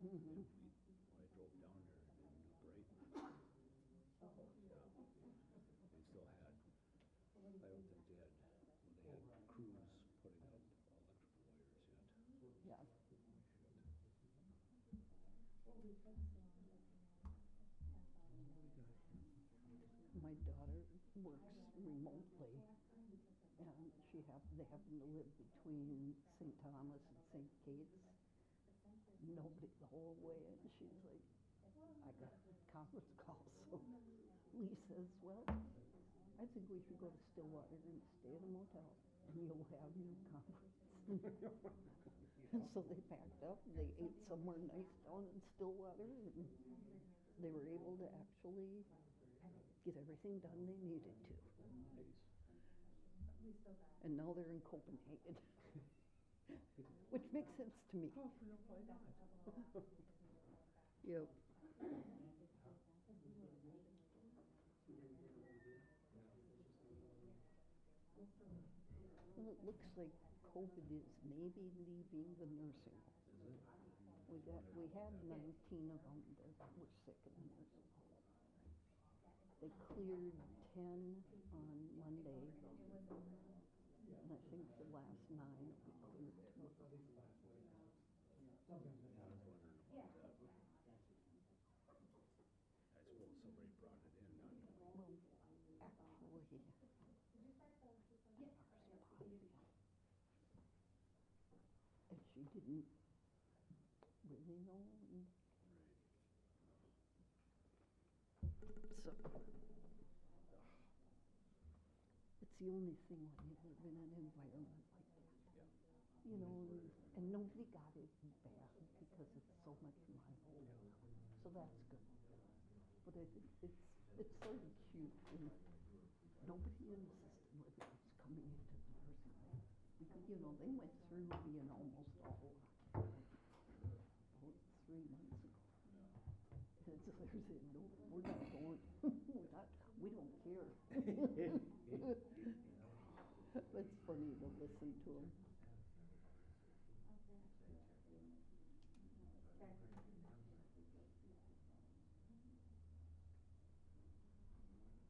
Mm-hmm. When I drove down there, it didn't look right. Yeah. They still had, I don't think they had, well, they had crews putting up electrical wires yet. Yeah. My daughter works remotely, and they happen to live between St. Thomas and St. Kate's. Nobody the whole way, and she's like, I got a conference call, so Lee says, well, I think we should go to Stillwater and stay in a motel, and you'll have your conference. And so they packed up, and they ate somewhere nice down in Stillwater, and they were able to actually get everything done they needed to. Nice. And now they're in Copenhagen, which makes sense to me. Oh, no, why not? Yep. Well, it looks like COVID is maybe leaving the nursing home. Is it? We had 19 of them that were sick in the nursing home. They cleared 10 on Monday, and I think the last 9 will be cleared tomorrow. Yeah, I was wondering about that. I suppose somebody brought it in, not knowing. Well, actually, the nurse positive, and she didn't really know. And so it's the only thing when you live in an environment like that. Yeah. You know, and nobody got it bad because it's so much milder. So that's good. But it's sort of cute when nobody in the system living is coming into the nursing home. Because, you know, they went through being almost all about 3 months ago. And so they're saying, no, we're not going. We don't care. It's funny to listen to them. It was actually kind of nice. Not that I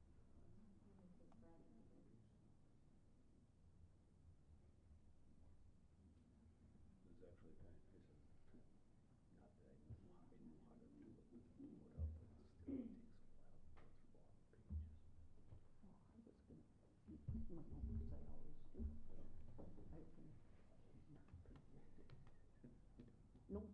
knew how to do it, blow it up, but still it takes a while to go through all the pages. Oh, I was going to keep my notes, I always do. I can not predict it. Nope.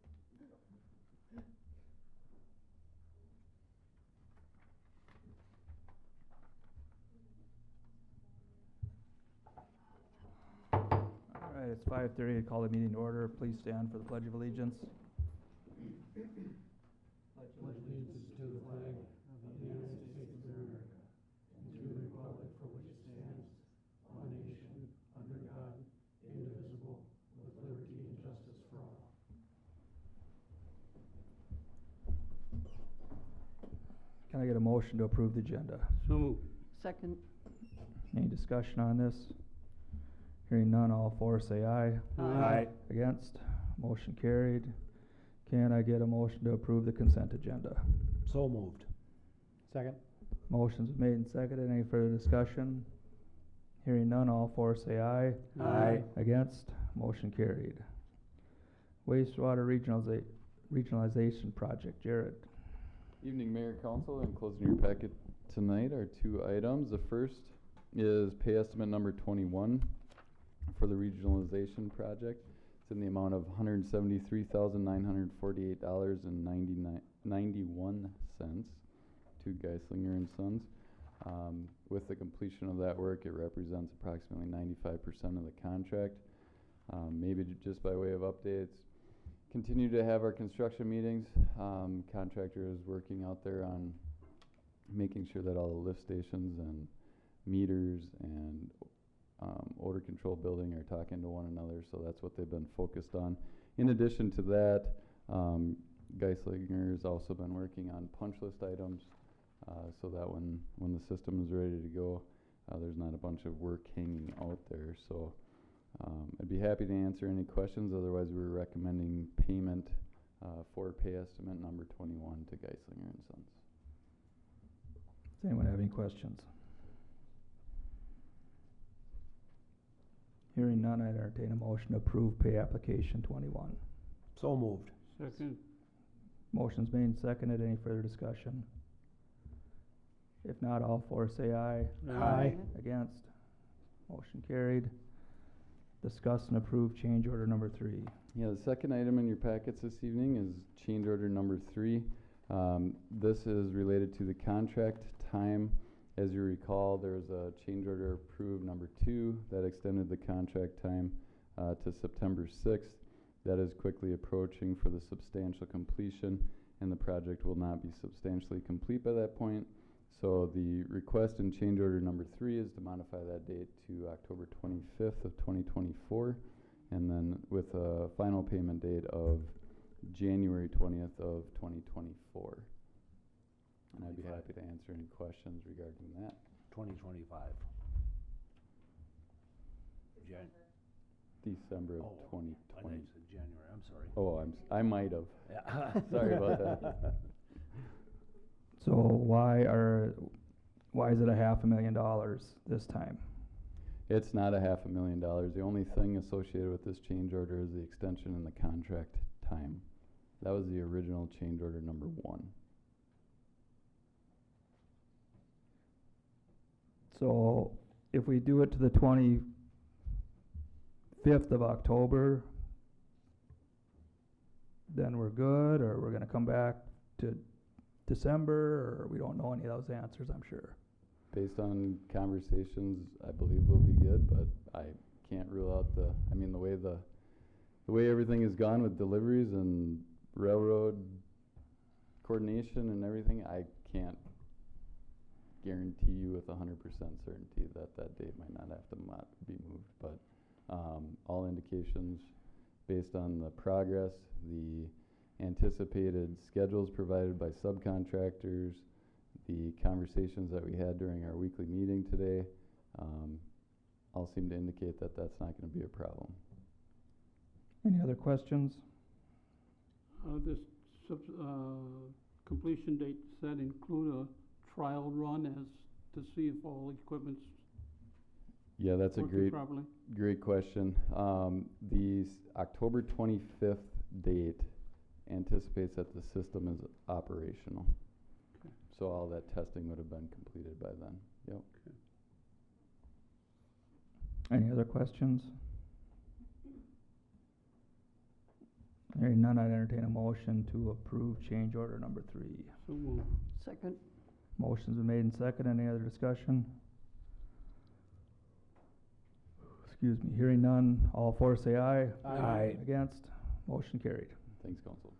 All right, it's 5:30. I call the meeting to order. Please stand for the Pledge of Allegiance. Pledge allegiance to the flag of the United States of America and to the republic for which it stands, one nation, under God, indivisible, with liberty and justice for all. Can I get a motion to approve the agenda? So moved. Second. Any discussion on this? Hearing none, all for say aye. Aye. Against? Motion carried. Can I get a motion to approve the consent agenda? So moved. Second. Motion's made and seconded. Any further discussion? Hearing none, all for say aye. Aye. Against? Motion carried. Wastewater regionalization project. Jared. Evening, Mayor, Council. Enclosed in your packet tonight are 2 items. The first is pay estimate number 21 for the regionalization project. It's in the amount of $173,948.91 to Geislinger and Sons. With the completion of that work, it represents approximately 95% of the contract. Maybe just by way of updates, continue to have our construction meetings. Contractor is working out there on making sure that all the lift stations and meters and odor control building are talking to one another, so that's what they've been focused on. In addition to that, Geislinger has also been working on punch list items so that when the system is ready to go, there's not a bunch of work hanging out there. So I'd be happy to answer any questions. Otherwise, we're recommending payment for pay estimate number 21 to Geislinger and Sons. Does anyone have any questions? Hearing none, I'd entertain a motion to approve pay application 21. So moved. Second. Motion's made and seconded. Any further discussion? If not, all for say aye. Aye. Against? Motion carried. Discuss and approve change order number 3. Yeah, the second item in your packets this evening is change order number 3. This is related to the contract time. As you recall, there was a change order approved number 2 that extended the contract time to September 6th. That is quickly approaching for the substantial completion, and the project will not be substantially complete by that point. So the request in change order number 3 is to modify that date to October 25th of 2024, and then with a final payment date of January 20th of 2024. And I'd be happy to answer any questions regarding that. 2025. December of I thought 2020. you said January, I'm sorry. Oh, I might have. Yeah. Sorry about that. So why is it $500,000 this time? It's not $500,000. The only thing associated with this change order is the extension in the contract time. That was the original change order number 1. So if we do it to the 25th of October, then we're good, or we're gonna come back to December, or we don't know any of those answers, I'm sure. Based on conversations, I believe we'll be good, but I can't rule out the way everything has gone with deliveries and railroad coordination and everything, I can't guarantee you with 100% certainty that that date might not have to be moved, but all indications based on the progress, the anticipated schedules provided by subcontractors, the conversations that we had during our weekly meeting today, all seem to indicate that that's not going to be a problem. Any other questions? This completion date, does that include a trial run as to see if all equipment's Yeah, that's a working properly? great question. The October 25th date anticipates that the system is operational. Okay. So all that testing would have been completed by then. Yep. Okay. Any other questions? Hearing none, I'd entertain a motion to approve change order number 3. So moved. Second. Motion's been made and seconded. Any other discussion? Excuse me. Hearing none, all for say aye. Aye. Against? Motion carried. Thanks, Council.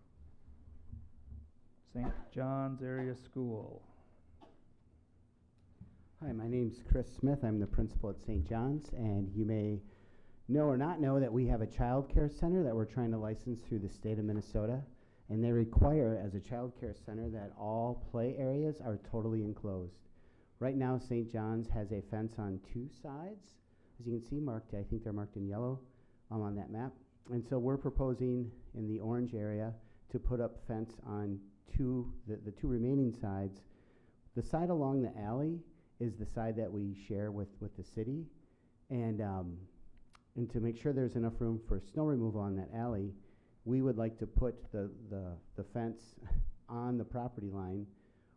St. John's Area School. Hi, my name's Chris Smith. I'm the principal at St. John's, and you may know or not know that we have a child care center that we're trying to license through the state of Minnesota, and they require, as a child care center, that all play areas are totally enclosed. Right now, St. John's has a fence on 2 sides, as you can see, marked, I think they're marked in yellow on that map. And so we're proposing in the orange area to put up fence on the 2 remaining sides. The side along the alley is the side that we share with the city, and to make sure there's enough room for snow removal on that alley, we would like to put the fence on the property line.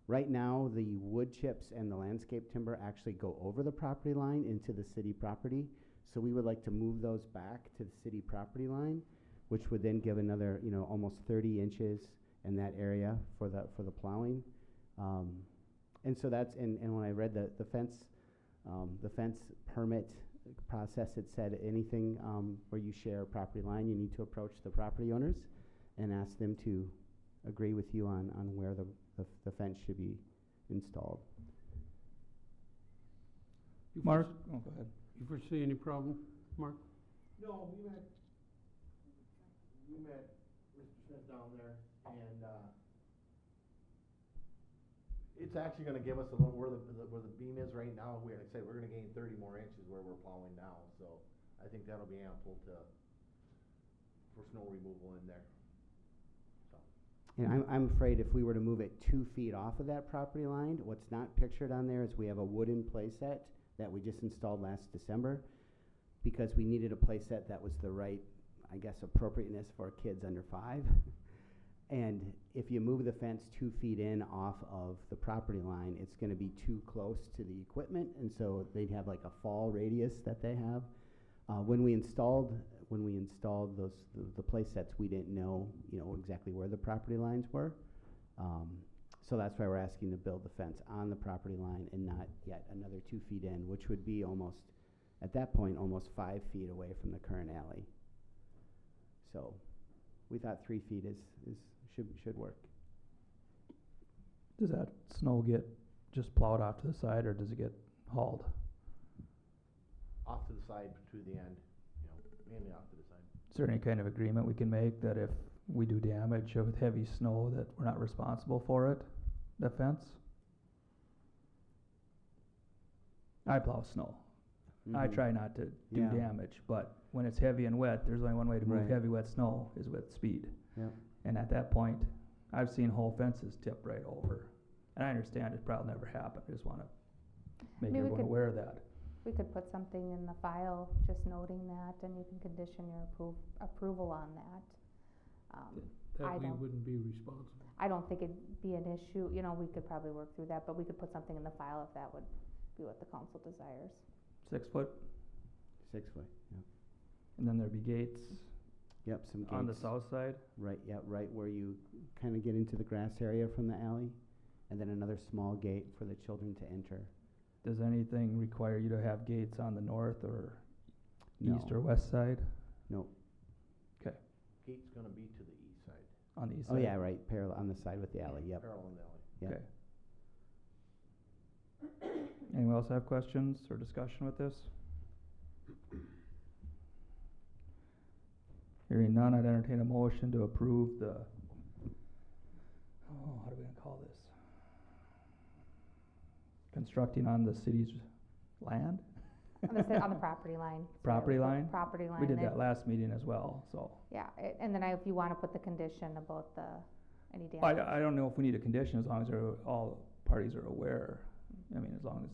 Right now, the wood chips and the landscape timber actually go over the property line into the city property, so we would like to move those back to the city property line, which would then give another, almost 30 inches in that area for the plowing. And so that's, and when I read the fence permit process, it said anything where you share a property line, you need to approach the property owners and ask them to agree with you on where the fence should be installed. You Mark? foresee- Oh, go ahead. You foresee any problem, Mark? No, we met Mr. Smith down there, and it's actually gonna give us a little, where the beam is right now, we're gonna gain 30 more inches where we're plowing now, so I think that'll be ample for snow removal in there, so. And I'm afraid if we were to move it 2 feet off of that property line, what's not pictured on there is we have a wooden playset that we just installed last December because we needed a playset that was the right, I guess, appropriateness for kids under 5. And if you move the fence 2 feet in off of the property line, it's gonna be too close to the equipment, and so they'd have like a fall radius that they have. When we installed those, the play sets, we didn't know, exactly where the property lines were. So that's why we're asking to build the fence on the property line and not yet another 2 feet in, which would be almost, at that point, almost 5 feet away from the current alley. So we thought 3 feet should work. Does that snow get just plowed off to the side, or does it get hauled? Off to the side to the end, mainly off to the side. Is there any kind of agreement we can make that if we do damage with heavy snow that we're not responsible for it, the fence? I plow snow. I try not to do damage, but when it's heavy and wet, there's only one way to move Right. heavy wet snow is with speed. Yep. And at that point, I've seen whole fences tip right over. And I understand it probably never happened. I just want to make Maybe we everyone could- aware of that. We could put something in the file just noting that, and you can condition your approval on that. I That we don't- wouldn't be responsible. I don't think it'd be an issue, we could probably work through that, but we could put something in the file if that would be what the council desires. 6 foot, 6 foot, yep. and then there'd be gates Yep, some gates. on the south side. Right, yeah, right where you kind of get into the grass area from the alley, and then another small gate for the children to enter. Does anything require you to have gates on the north or No. east or west side? Nope. Gate's gonna be to the east side, On the east Oh, side? yeah, right, parallel, on the side with the alley, yep. parallel in the alley. Yep. Okay. Anyone else have questions or discussion with this? Hearing none, I'd entertain a motion to approve the, how do we gonna call this? Constructing on the city's land? On the property line. Property line? Property line. We did there. that last meeting as well, so. Yeah, and then if you wanna put the condition about any damage. I don't know if we need a condition as long as all parties are aware. I mean, as long as,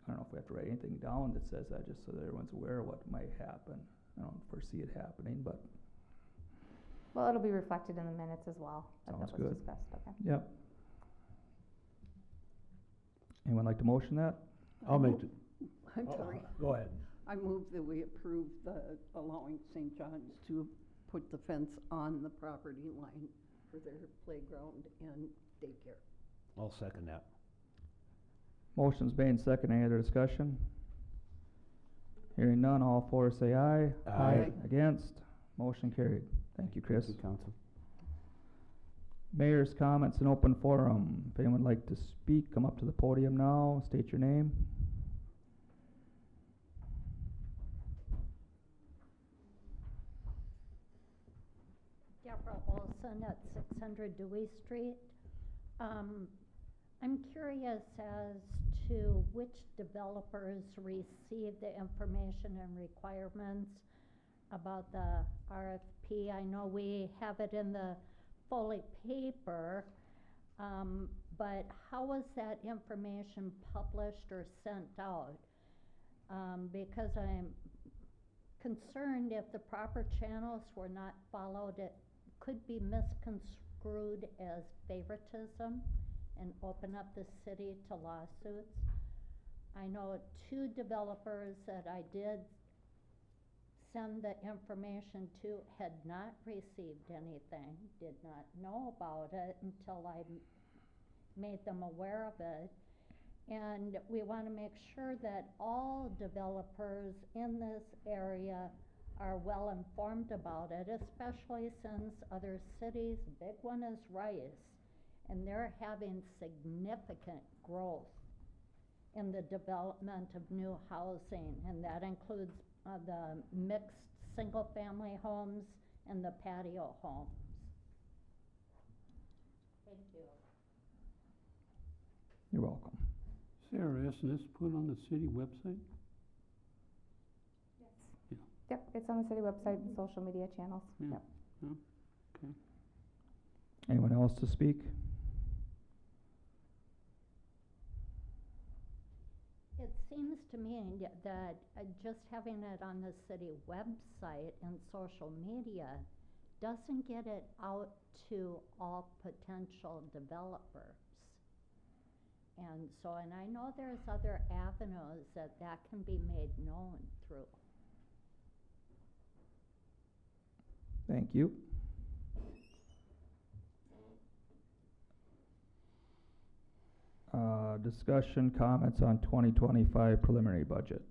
I don't know if we have to write anything down that says that, just so that everyone's aware of what might happen. I don't foresee it happening, but, Well, it'll be reflected in the minutes as well, that Sounds was good. discussed, okay. yep. Anyone like to motion that? I'm sorry. Go ahead. I move that we approve allowing St. John's to put the fence on the property line for their playground and daycare. I'll second that. Motion's made, second, any other discussion? Hearing none, all for say aye. Aye. Against, motion carried. Thank you, Chris. Thank you, council. Mayor's comments in open forum. If anyone would like to speak, come up to the podium now, state your name. Deborah Olson at 600 Dewey Street. I'm curious as to which developers receive the information and requirements about the RFP. I know we have it in the Foley paper, but how was that information published or sent out? Because I'm concerned if the proper channels were not followed, it could be misconstrued as favoritism and open up the city to lawsuits. I know 2 developers that I did send the information to had not received anything, did not know about it until I made them aware of it. And we want to make sure that all developers in this area are well informed about it, especially since other cities, big one is Rice, and they're having significant growth in the development of new housing, and that includes the mixed single-family homes and the patio homes. Thank you. You're welcome. Sarah, isn't this put on the city website? Yep, it's on the city website and social media channels, Yeah. yep. Okay. Anyone else to speak? It seems to me that just having it on the city website and social media doesn't get it out to all potential developers. And so, and I know there's other avenues that can be made known through. Thank you. Discussion, comments on 2025 preliminary budget.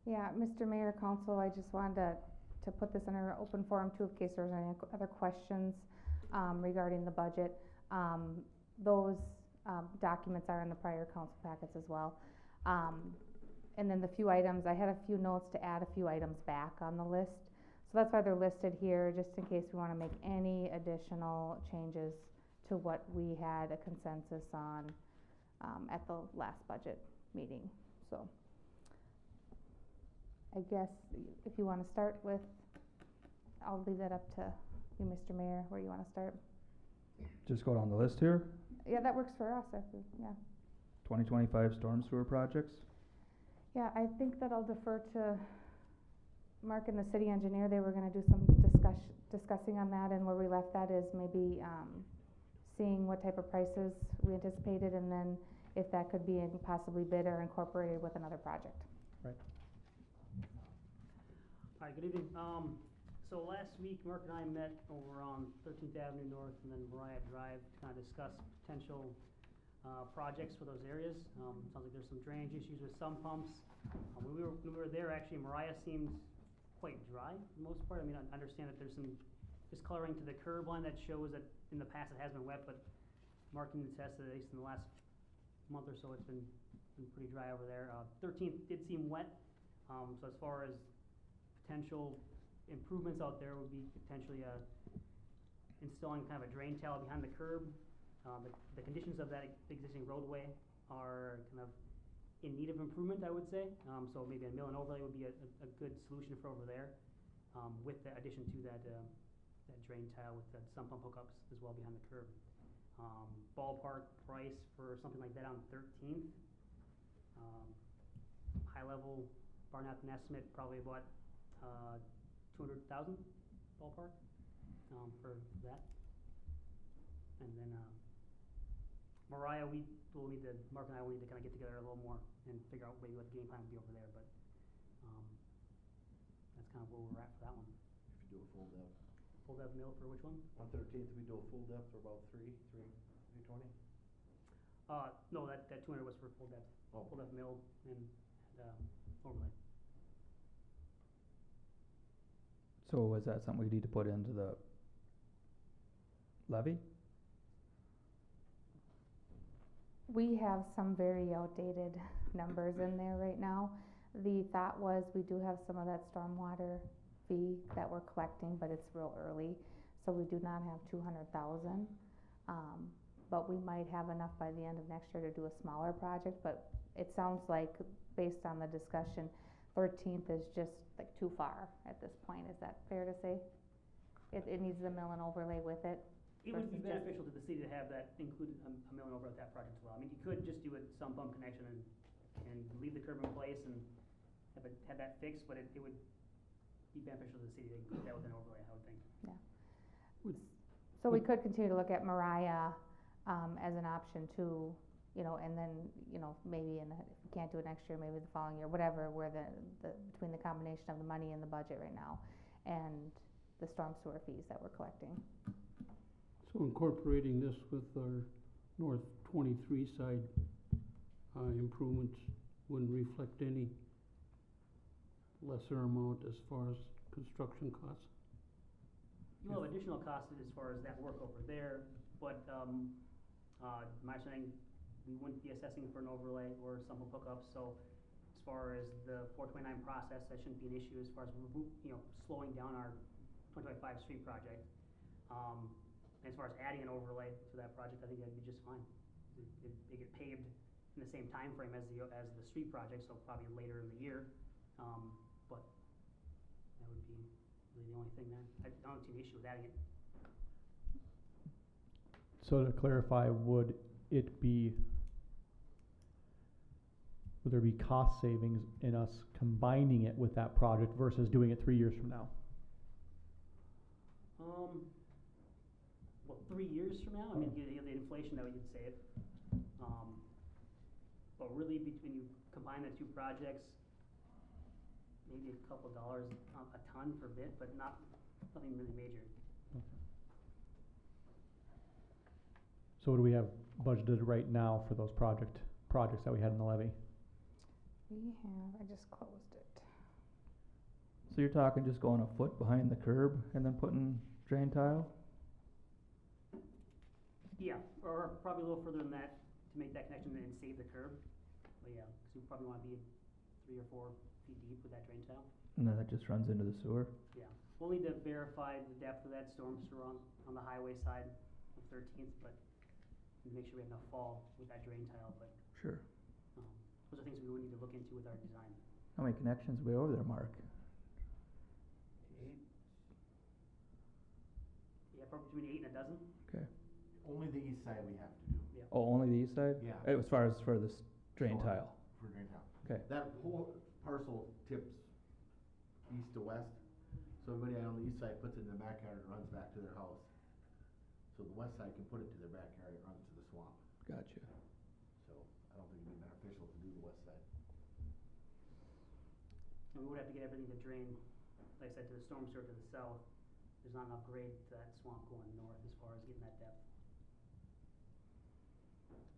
Yeah, Mr. Mayor, Council, I just wanted to put this in an open forum too, in case there's any other questions regarding the budget. Those documents are in the prior council packets as well. And then the few items, I had a few notes to add a few items back on the list. So that's why they're listed here, just in case we want to make any additional changes to what we had a consensus on at the last budget meeting. So I guess if you want to start with, I'll leave that up to you, Mr. Mayor, where you want to start. Just go down the list here. Yeah, that works for us, yeah. 2025 storm sewer projects. Yeah, I think that I'll defer to Mark and the city engineer. They were gonna do some discussing on that, and where we left that is maybe seeing what type of prices we anticipated, and then if that could be possibly bid or incorporated with another project. Right. Hi, good evening. So last week, Mark and I met over on 13th Avenue North and then Mariah Drive to kind of discuss potential projects for those areas. Sounds like there's some drainage issues with some pumps. When we were there, actually, Mariah seemed quite dry for the most part. I mean, I understand that there's some discoloring to the curb line that shows that in the past it has been wet, but Mark can attest that at least in the last month or so, it's been pretty dry over there. 13th did seem wet. So as far as potential improvements out there would be potentially installing kind of a drain tile behind the curb. The conditions of that existing roadway are kind of in need of improvement, I would say. So maybe a mill and overlay would be a good solution for over there, with the addition to that drain tile with the sump pump hookups as well behind the curb. Ballpark price for something like that on 13th. High level, barn out an estimate probably about 200,000 ballpark for that. And then Mariah, Mark and I will need to kind of get together a little more and figure out maybe what the game plan would be over there. But that's kind of where we're at for that one. If you do a full depth. Full depth mill for which one? On 13th, we do a full depth for about 320? No, that 200 was for full depth. Oh. Full depth mill and overlay. So is that something we need to put into the levy? We have some very outdated numbers in there right now. The thought was we do have some of that stormwater fee that we're collecting, but it's real early, so we do not have 200,000. But we might have enough by the end of next year to do a smaller project, but it sounds like, based on the discussion, 13th is just like too far at this point. Is that fair to say? It needs the mill and overlay with it. It would be beneficial to the city to have that included, a mill and overlay with that project as well. I mean, you could just do a sump pump connection and leave the curb in place and have that fixed, but it would be beneficial to the city to include that with an overlay, I would think. Yeah. So we could continue to look at Mariah as an option too, and then, maybe if we can't do it next year, maybe the following year, whatever, where between the combination of the money in the budget right now and the storm sewer fees that we're collecting. So incorporating this with our North 23 side improvements wouldn't reflect any lesser amount as far as construction costs? You'll have additional costs as far as that work over there, but my understanding, we wouldn't be assessing for an overlay or some hookups. So as far as the 429 process, that shouldn't be an issue as far as slowing down our 2025 street project. As far as adding an overlay to that project, I think that'd be just fine. They get paved in the same time frame as the street project, so probably later in the year. But that would be really the only thing there. I don't see an issue with adding it. So to clarify, would there be cost savings in us combining it with that project versus doing it 3 years from now? Well, 3 years from now, I mean, you have the inflation that we could save. But really, between you combine the two projects, maybe a couple dollars a ton per bit, but nothing really major. So what do we have budgeted right now for those projects that we had in the levy? I just closed it. So you're talking just going a foot behind the curb and then putting drain tile? Yeah, or probably a little further than that to make that connection and save the curb. But yeah, because you probably want to be 3 or 4 feet deep with that drain tile. And then that just runs into the sewer? Yeah, we'll need to verify the depth of that storm sewer on the highway side of 13th, but make sure we have enough fall with that drain tile. But Sure. those are things we would need to look into with our design. How many connections way over there, Mark? 8, Yeah, probably between 8 and a dozen. Okay. only the east side we have to do. Yeah. Oh, only the east side? Yeah. As far as for this drain So, tile? For drain tile. Okay. That whole parcel tips east to west, so everybody on the east side puts it in their backyard and runs back to their house. So the west side can put it to their backyard, it runs to the swamp. Gotcha. So I don't think it'd be beneficial to do the west side. And we would have to get everything to drain, like I said, to the storm sewer to the south. There's not enough grade to that swamp going north as far as getting that depth.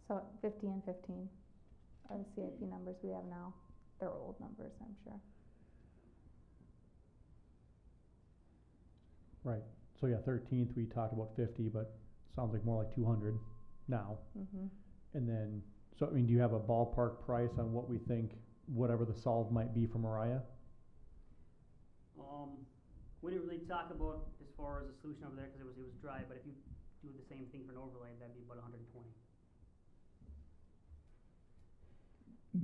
So 50 and 15 are the CIP numbers we have now. They're old numbers, I'm sure. Right, so yeah, 13th, we talked about 50, but sounds like more like 200 now. Mm-hmm. And then, so I mean, do you have a ballpark price on what we think, whatever the solve might be for Mariah? We didn't really talk about as far as a solution over there because it was dry, but if you do the same thing for an overlay, that'd be about 120.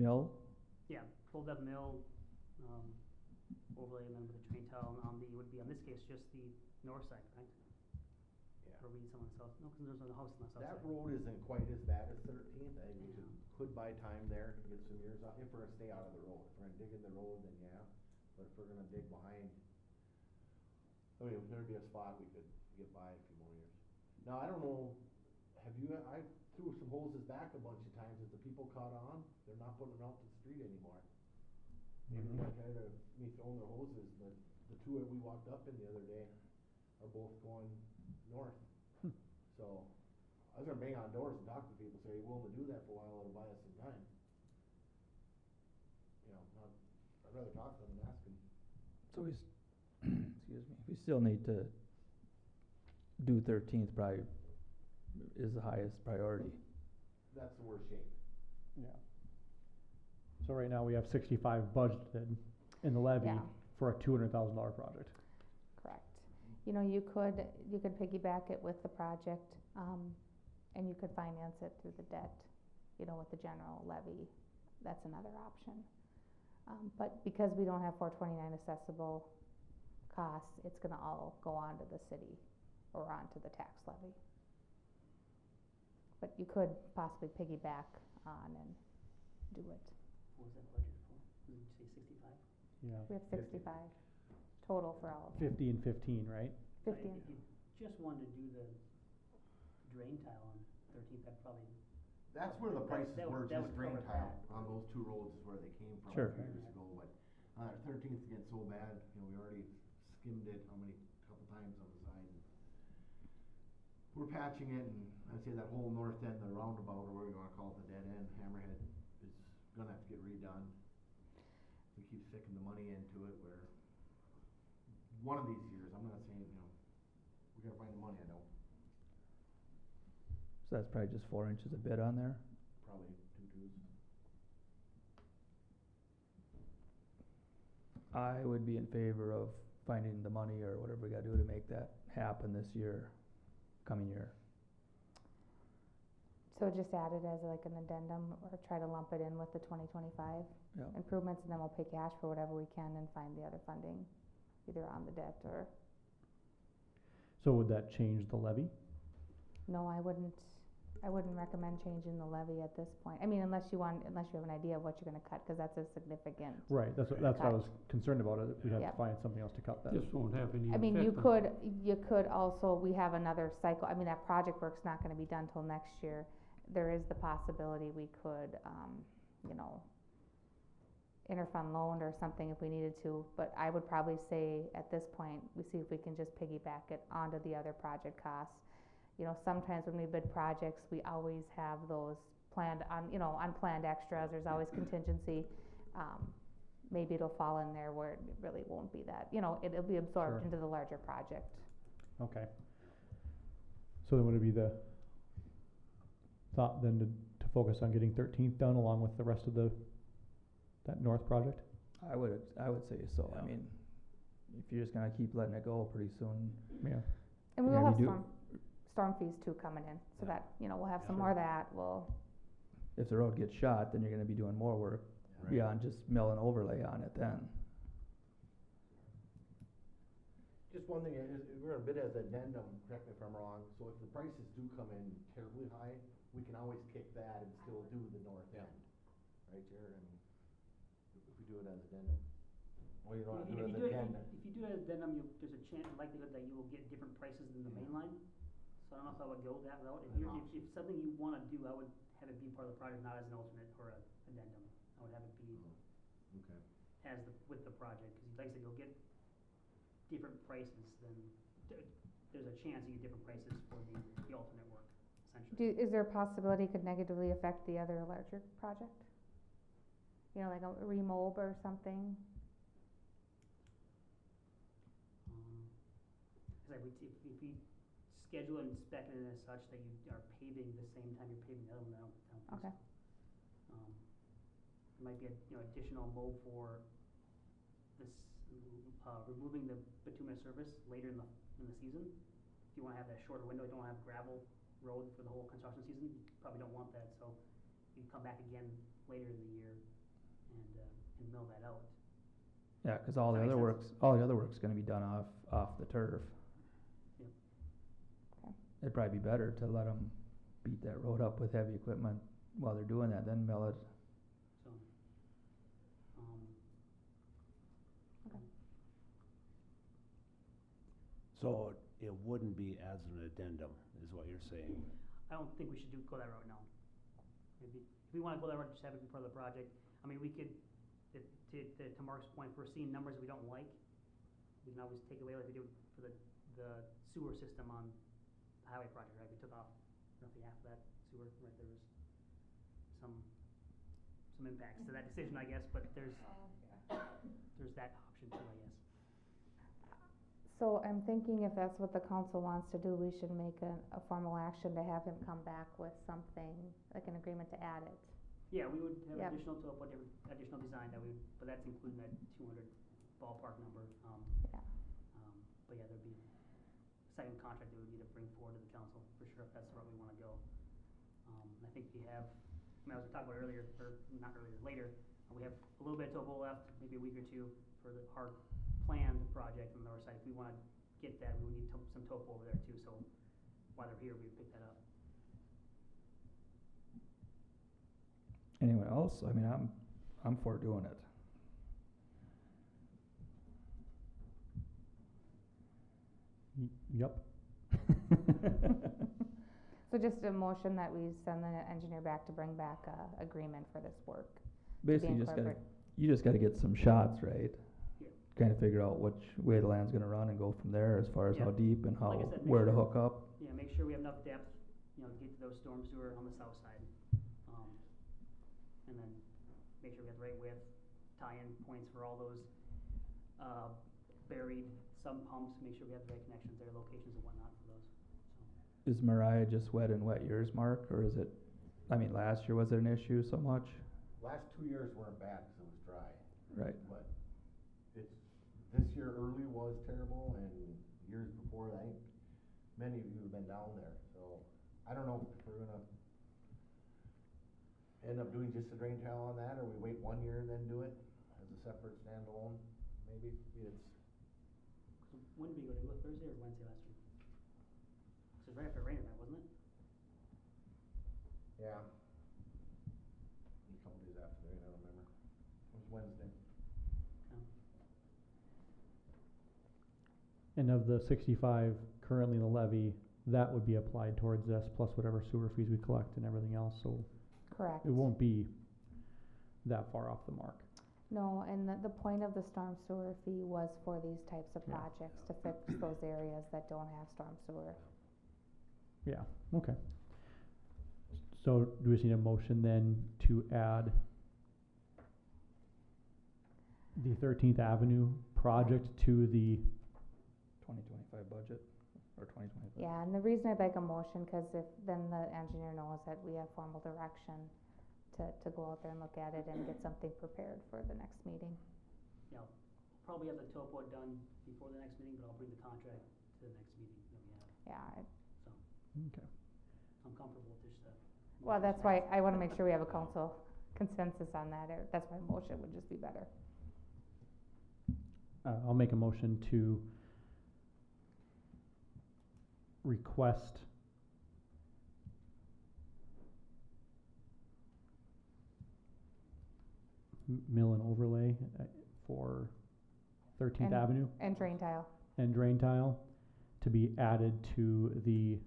Mill? Yeah, pulled up mill, overlay, and then with the drain tile would be, on this case, just the north side, right? Yeah. Or we need someone south, no, because there's no house on the south That side. road isn't quite as bad as 13th, I think we could buy time there, get some years out, if we're gonna stay out of the road. If we're gonna dig in the road, then yeah, but if we're gonna dig behind, I mean, there'd be a spot we could get by a few more years. Now, I don't know, I threw some hoses back a bunch of times, have the people caught on? They're not putting them out to the street anymore. Maybe they're tired of me throwing their hoses, but the two that we walked up in the other day are both going north. So, I was gonna bang on doors and talk to people, say, are you willing to do that for a while, it'll buy us some time. You know, I'd rather talk to them and ask them. So excuse me, we still need to do 13th probably is the highest priority. That's the worst shape. Yeah. So right now, we have 65 budgeted in the levy Yeah. for a $200,000 project. Correct. You know, you could piggyback it with the project, and you could finance it through the debt, you know, with the general levy. That's another option. But because we don't have 429 assessable costs, it's gonna all go on to the city or onto the tax levy. But you could possibly piggyback on and do it. What was that budget for? Did you say 65? Yeah. We have 65 total for all of them. 50 and 15, right? 50. If you just wanted to do the drain tile on 13th, that'd probably, That's where the prices that were, would- that just would drain cover tile, that. on those two roads is where they came from Sure. a few years ago, but, 13th is getting so bad, you know, we already skimmed it couple times on the side. And we're patching it, and I'd say that whole north end, the roundabout, or whatever you wanna call it, the dead end, Hammerhead, is gonna have to get redone. We keep sticking the money into it, where one of these years, I'm not saying, you know, we gotta find the money, I know, So that's probably just 4 inches of bid on there? probably 2 twos. I would be in favor of finding the money or whatever we gotta do to make that happen this year, coming year. So just add it as like an addendum or try to lump it in with the 2025 Yeah. improvements, and then we'll pay cash for whatever we can and find the other funding either on the debt or, So would that change the levy? no, I wouldn't recommend changing the levy at this point. I mean, unless you have an idea of what you're gonna cut, cause that's a significant. Right, that's what I Cut. was concerned about, it, if we'd have to Yep. find something else to cut that. This won't have any I mean, you effect on- could also, we have another cycle, I mean, that project work's not gonna be done till next year. There is the possibility we could, you know, interfund loan or something if we needed to, but I would probably say at this point, we see if we can just piggyback it onto the other project costs. You know, sometimes when we bid projects, we always have those planned unplanned extras, there's always contingency. Maybe it'll fall in there where it really won't be that, you know, it'll be absorbed Sure. into the larger project. Okay. So then would it be the thought then to focus on getting 13th done along with the rest of that north project? I would say so. I mean, if you're just gonna keep letting it go, pretty soon, Yeah. And we Yeah, will have we do- storm fees too coming in, so Yeah. that, you know, we'll have some Sure. more of that, if the road gets shot, then you're gonna be doing more work Right. beyond just mill and overlay on it then. Just one thing, we're gonna bid as addendum, correct me if I'm wrong, so if the prices do come in terribly high, we can always kick that and still do the north end. Right, Jared, I mean, if we do it as addendum, well, you don't wanna do it as addendum. If you do it as addendum, there's a likelihood that you will get different prices than the main line. So I don't know if I would go that route. If something you wanna do, I would have it be part of the project, not as an alternate or a addendum. I would have it be Okay. with the project, cause like I said, you'll get different prices there's a chance you get different prices for the alternate work, essentially. is there a possibility it could negatively affect the other larger project? You know, like a remob or something? Cause if we schedule and spec it in as such that you are paving the same time you're paving the other one, I don't think so. Okay. There might be additional mow for this, removing the bituminous surface later in the season. If you wanna have that shorter window, you don't wanna have gravel road for the whole construction season, you probably don't want that, so you come back again later in the year and mill that out. Yeah, cause all the Does that other make sense? work's gonna be done off the turf. Yep. Okay. It'd probably be better to let them beat that road up with heavy equipment while they're doing that, then mill it. So, So it wouldn't be as an addendum, is what you're saying? I don't think we should go that route now. Maybe, if we wanna go that route, just have it be part of the project. I mean, we could, to Mark's point, if we're seeing numbers we don't like, we can always take away like we did for the sewer system on the highway project, right? We took off roughly half of that sewer, right? There was some impacts to that decision, I guess, but there's that option too, I guess. So I'm thinking if that's what the council wants to do, we should make a formal action to have him come back with something, like an agreement to add it. Yeah, we would have Yep. additional design that but that's including that 200 ballpark number. Yeah. But yeah, there'd be a second contract that we would need to bring forward to the council for sure if that's the route we wanna go. I think we have, I was talking about earlier, or not earlier, later, we have a little bit of topo left, maybe a week or two for our planned project on the north side. If we wanna get that, we would need some topo over there too, so while they're here, we would pick that up. Anyone else? I mean, I'm for doing it. Yep. So just a motion that we send the engineer back to bring back a agreement for this work. Basically, you just gotta get some shots, right? Yeah. Kinda figure out which way the land's gonna run and go from there as far as how Yeah. deep and Like I said, make where to sure- hook up. Yeah, make sure we have enough depth, to get to those storm sewer on the south side. And then make sure we have the right width, tie-in points for all those, buried sump pumps, make sure we have the right connections there, locations and whatnot for those, so. Is Mariah just wet and wet yours, Mark, or is it, I mean, last year was it an issue so much? Last 2 years weren't bad because it was dry, Right. but this year early was terrible, and years before, I think many of you have been down there, so I don't know if we're gonna end up doing just a drain tile on that, or we wait 1 year and then do it as a separate standalone, maybe. When did we go? Did we go Thursday or Wednesday last year? So it was right after rain event, wasn't it? Yeah. A couple days after there, I don't remember. It was Wednesday. And of the 65 currently in the levy, that would be applied towards this plus whatever sewer fees we collect and everything else, so Correct. it won't be that far off the mark. No, and the point of the storm sewer fee was for these types of Yeah. projects, to fix those areas that don't have storm sewer. Yeah, okay. So do we see a motion then to add the 13th Avenue project to the, 2025 budget, or 2025? Yeah, and the reason I'd like a motion, cause if, then the engineer knows that we have formal direction to go out there and look at it and get something prepared for the next meeting. Yeah, I'll probably have the topo done before the next meeting, but I'll bring the contract to the next meeting that we have. Yeah, So, okay. I'm comfortable with just that. well, that's why I wanna make sure we have a council consensus on that, or that's why motion would just be better. I'll make a motion to request mill and overlay for 13th And- Avenue And drain tile. and drain tile to be added to the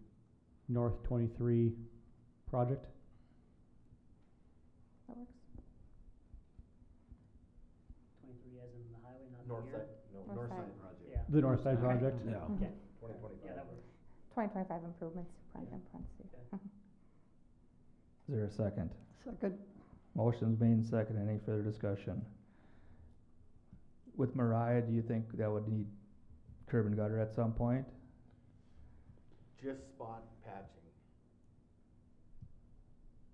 North 23 project. That works. 23 as in the highway, not the North year? side, no, North north side. side project. Yeah. The north side Okay. project? Yeah. Okay, 2025. yeah, that works. 2025 improvements, Yeah. in parentheses. Okay. Is there a second? Second. Motion's made and second. Any further discussion? With Mariah, do you think that would need curb and gutter at some point? Just spot patching.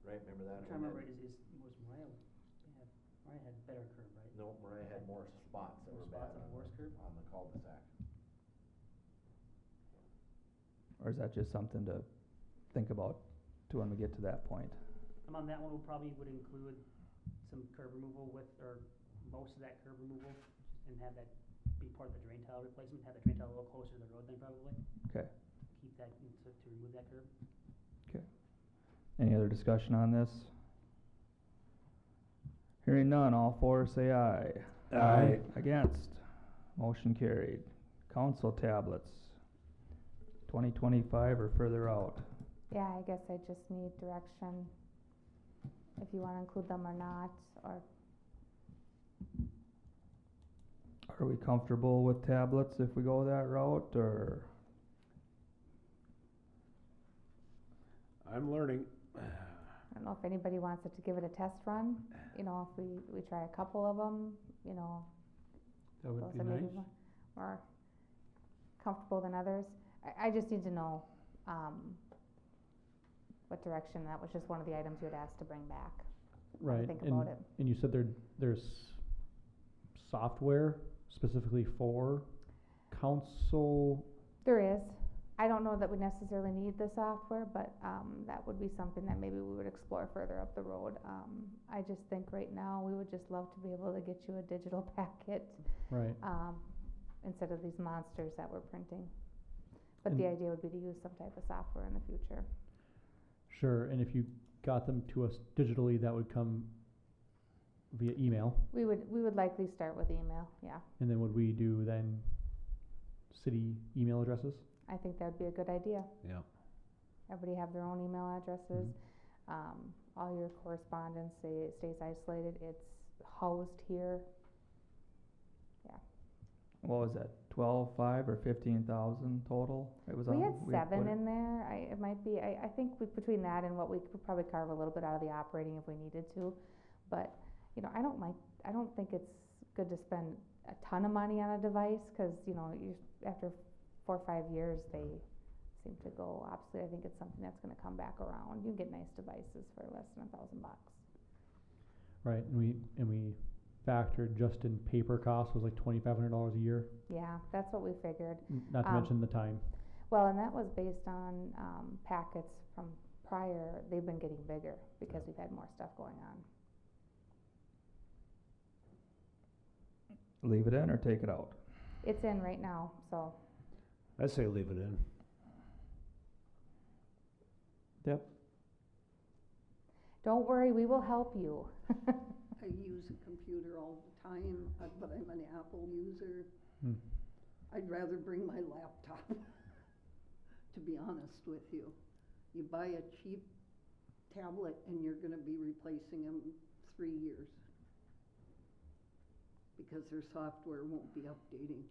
Right, remember that? I'm trying to remember, was Mariah, yeah, Mariah had better curb, right? No, Mariah had more spots that More were spots bad on the worst curb? on the cul-de-sac. Or is that just something to think about to when we get to that point? On that one, we probably would include some curb removal with, or most of that curb removal, and have that be part of the drain tile replacement, have the drain tile a little closer to the road then probably. Okay. Keep that, to remove that curb. Any other discussion on this? Hearing none, all four say aye. Aye. Against? Motion carried. Council tablets, 2025 or further out. Yeah, I guess I just need direction, if you wanna include them or not, or, Are we comfortable with tablets if we go that route, or? I'm learning. I don't know if anybody wants it to give it a test run, you know, if we try a couple of them, you know, That would those be that maybe nice. more comfortable than others. I just need to know, what direction, that was just one of the items you had asked to bring back. Right, Think about it. and you said there's software specifically for council? There is. I don't know that we necessarily need the software, but, that would be something that maybe we would explore further up the road. I just think right now, we would just love to be able to get you a digital packet, Right, instead of these monsters that we're printing. But the And- idea would be to use some type of software in the future. sure, and if you got them to us digitally, that would come via email, We would likely start with email, yeah. and then would we do then city email addresses? I think that'd be a good idea. Yeah. Everybody have their own email addresses. All your correspondence stays isolated. It's housed here. What was that, 12.5 or 15,000 total? It was We on. had put 7 it- in there. It might be, I think between that and what we could probably carve a little bit out of the operating if we needed to. But, you know, I don't think it's good to spend a ton of money on a device, cause, you know, after 4 or 5 years, they seem to go obsolete. I think it's something that's gonna come back around. You can get nice devices for less than $1,000. Right, and we factored just in paper costs was like $2,500 a year, Yeah, that's what we figured. not to mention the time. Well, and that was based on, packets from prior. They've been getting bigger because we've had more stuff going on. Leave it in or take it out? It's in right now, so I say leave it in. Yep. Don't worry, we will help you. I use a computer all the time, but I'm an Apple user. Hmm. I'd rather bring my laptop, to be honest with you. You buy a cheap tablet and you're gonna be replacing them 3 years. Because their software won't be updating.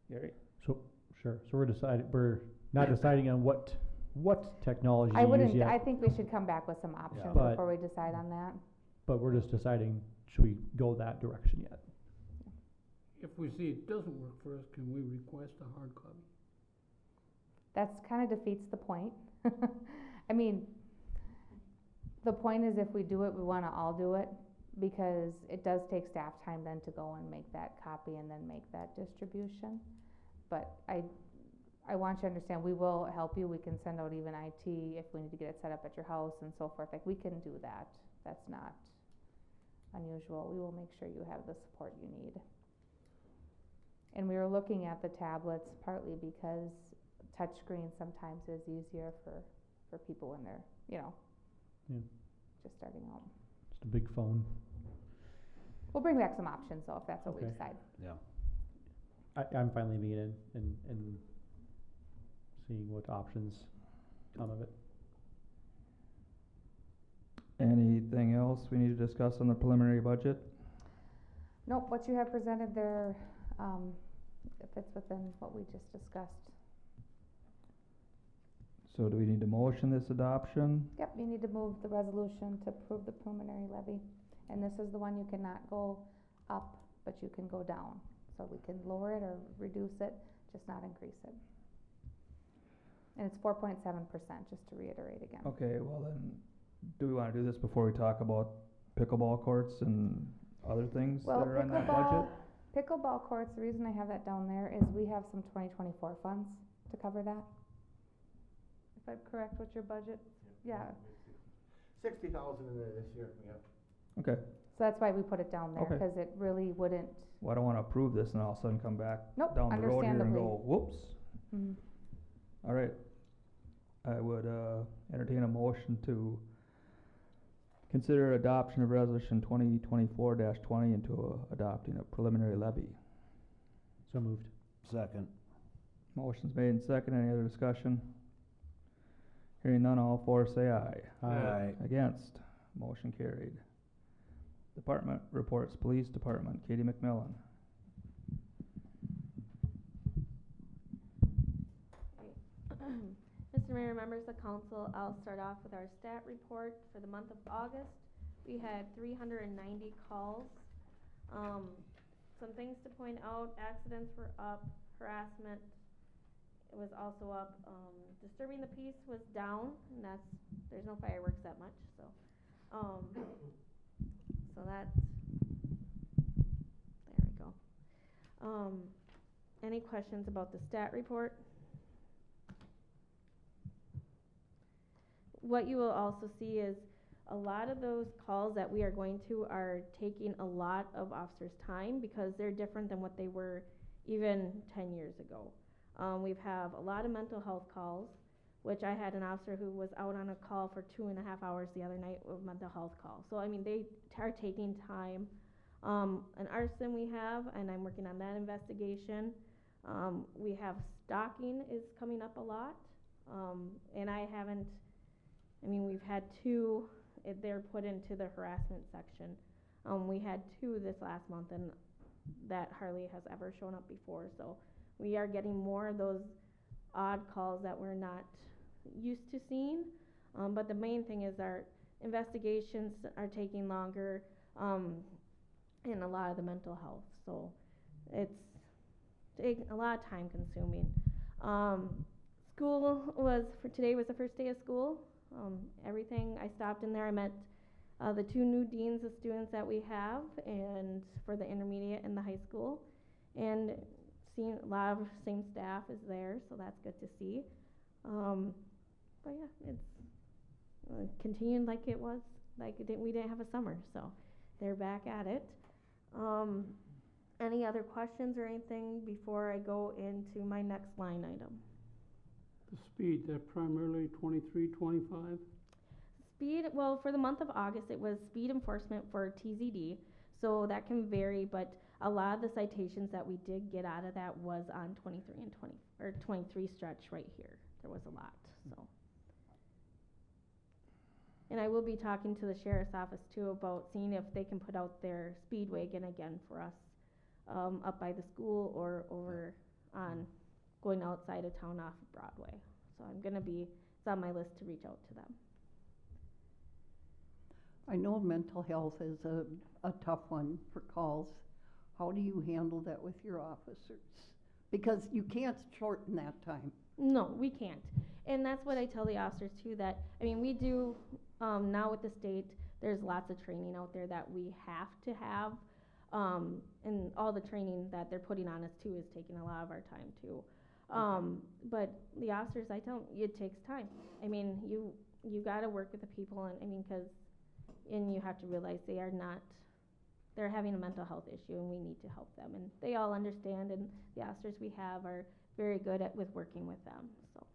Gary? So, sure, so we're not deciding on what technology I to use wouldn't, yet, I think we should come back with some options But- before we decide on that. but we're just deciding, should we go that direction yet? If we see it doesn't work for us, can we request a hard copy? That's kind of defeats the point. I mean, the point is if we do it, we wanna all do it, because it does take staff time then to go and make that copy and then make that distribution. But I want you to understand, we will help you, we can send out even IT if we need to get it set up at your house and so forth, like, we can do that. That's not unusual, we will make sure you have the support you need. And we were looking at the tablets partly because touchscreen sometimes is easier for people when they're, Yeah. just starting out. Just a big phone. We'll bring back some options though, if that's what we Okay. decide. Yeah. I'm finally being in and seeing what options come of it. Anything else we need to discuss on the preliminary budget? Nope, what you have presented there, it fits within what we just discussed. So do we need to motion this adoption? Yep, you need to move the resolution to approve the preliminary levy. And this is the one you cannot go up, but you can go down. So we can lower it or reduce it, just not increase it. And it's 4.7%, just to reiterate again. Okay, well then, do we wanna do this before we talk about pickleball courts and other things that Well, are on that budget? pickleball courts, the reason I have that down there is we have some 2024 funds to cover that. If I'm correct with your budget, yeah, 60,000 in there this year, yeah. Okay, so that's why we put it down there, Okay. cause it really wouldn't, well, I don't wanna approve this and all of a sudden come back nope, down the road here and understandably. go, whoops. Mhm. Alright, I would, entertain a motion to consider adoption of resolution 2024-20 into adopting a preliminary levy. So moved. Second. Motion's made and second, any other discussion? Hearing none, all four say aye. Aye. Against, motion carried. Department reports, Police Department, Katie McMillan. Mr. Mayor, members of council, I'll start off with our stat report for the month of August. We had 390 calls. Some things to point out, accidents were up, harassment was also up, disturbing the peace was down, and there's no fireworks that much, so that's, there we go. Any questions about the stat report? What you will also see is a lot of those calls that we are going to are taking a lot of officers' time because they're different than what they were even 10 years ago. We have a lot of mental health calls, which I had an officer who was out on a call for 2.5 hours the other night with mental health call. So, I mean, they are taking time. An arson we have, and I'm working on that investigation. We have stalking is coming up a lot. And we've had 2, they're put into the harassment section. We had 2 this last month, and that hardly has ever shown up before. So we are getting more of those odd calls that we're not used to seeing. But the main thing is our investigations are taking longer, and a lot of the mental health. So it's a lot of time consuming. Today was the first day of school. Everything, I stopped in there, I met the 2 new deans of students that we have, and for the intermediate and the high school, and seeing a lot of same staff is there, so that's good to see. But yeah, it's continuing like it was, we didn't have a summer, so they're back at it. Any other questions or anything before I go into my next line item? The speed, that primarily 23, 25? Speed, well, for the month of August, it was speed enforcement for TZD, so that can vary, but a lot of the citations that we did get out of that was on 23 and 20, or 23 stretch right here. There was a lot, so. And I will be talking to the sheriff's office too about seeing if they can put out their speed wagon again for us, up by the school or over on, going outside of town off of Broadway. So it's on my list to reach out to them. I know mental health is a tough one for calls. How do you handle that with your officers? Because you can't shorten that time. No, we can't. And that's what I tell the officers too, that, I mean, we do, now with the state, there's lots of training out there that we have to have. And all the training that they're putting on us too is taking a lot of our time too. But the officers, I tell them, it takes time. I mean, you gotta work with the people, and I mean, and you have to realize they're having a mental health issue and we need to help them. And they all understand, and the officers we have are very good with working with them, so.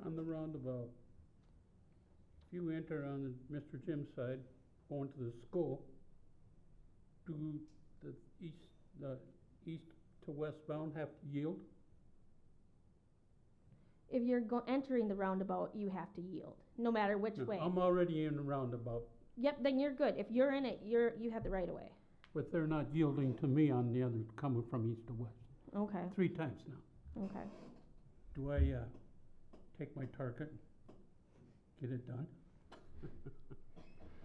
On the roundabout, if you enter on Mr. Jim's side, going to the school, do the east to westbound have to yield? If you're entering the roundabout, you have to yield, no matter which way. I'm already in the roundabout, Yep, then you're good. If you're in it, you have the right of way. but they're not yielding to me on the other, coming from east to west. Okay, 3 times now. okay. Do I, take my target and get it done?